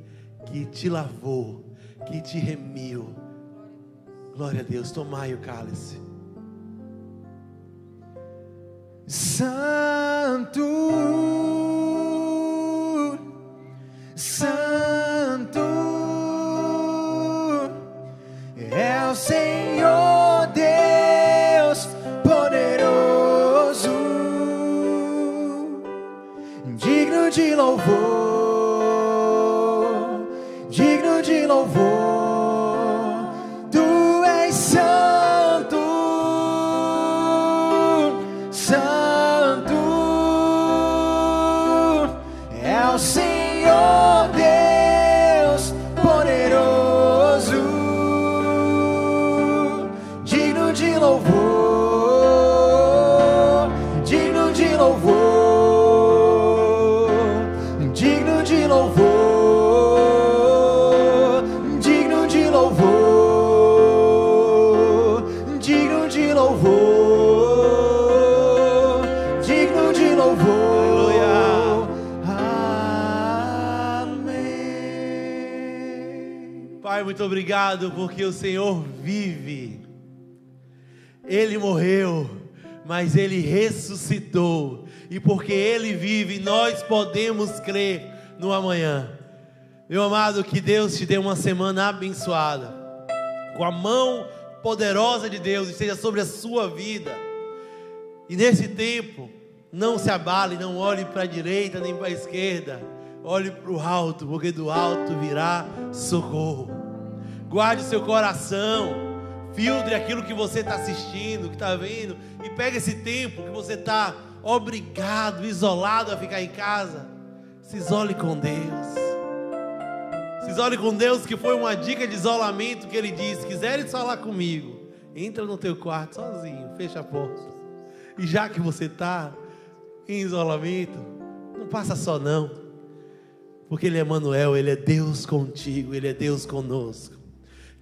que te lavou, que te remiu. Glória a Deus. Tomai o cálice. Santo, Santo é o Senhor Deus poderoso, digno de louvor, digno de louvor. Tu és santo, santo é o Senhor Deus poderoso, digno de louvor, digno de louvor, digno de louvor, digno de louvor, digno de louvor, digno de louvor. Amém. Pai, muito obrigado porque o Senhor vive. Ele morreu, mas Ele ressuscitou. E porque Ele vive, nós podemos crer no amanhã. Meu amado, que Deus te dê uma semana abençoada, com a mão poderosa de Deus esteja sobre a sua vida. E nesse tempo, não se abale, não olhe para a direita nem para a esquerda. Olhe para o alto, porque do alto virá socorro. Guarde seu coração, filtre aquilo que você está assistindo, que está vendo, e pegue esse tempo que você está obrigado, isolado a ficar em casa. Se isole com Deus. Se isole com Deus, que foi uma dica de isolamento que Ele disse: quiseres falar comigo, entra no teu quarto sozinho, fecha a porta. E já que você está em isolamento, não passa só não, porque Ele é Emmanuel, Ele é Deus contigo, Ele é Deus conosco.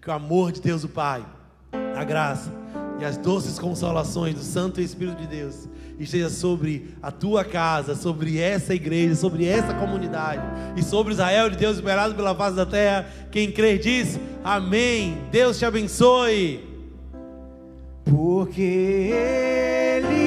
Que o amor de Deus o Pai, a graça e as doces consolações do Santo Espírito de Deus esteja sobre a tua casa, sobre essa igreja, sobre essa comunidade e sobre Israel de Deus esperado pela face da terra. Quem crer diz amém. Deus te abençoe. Porque Ele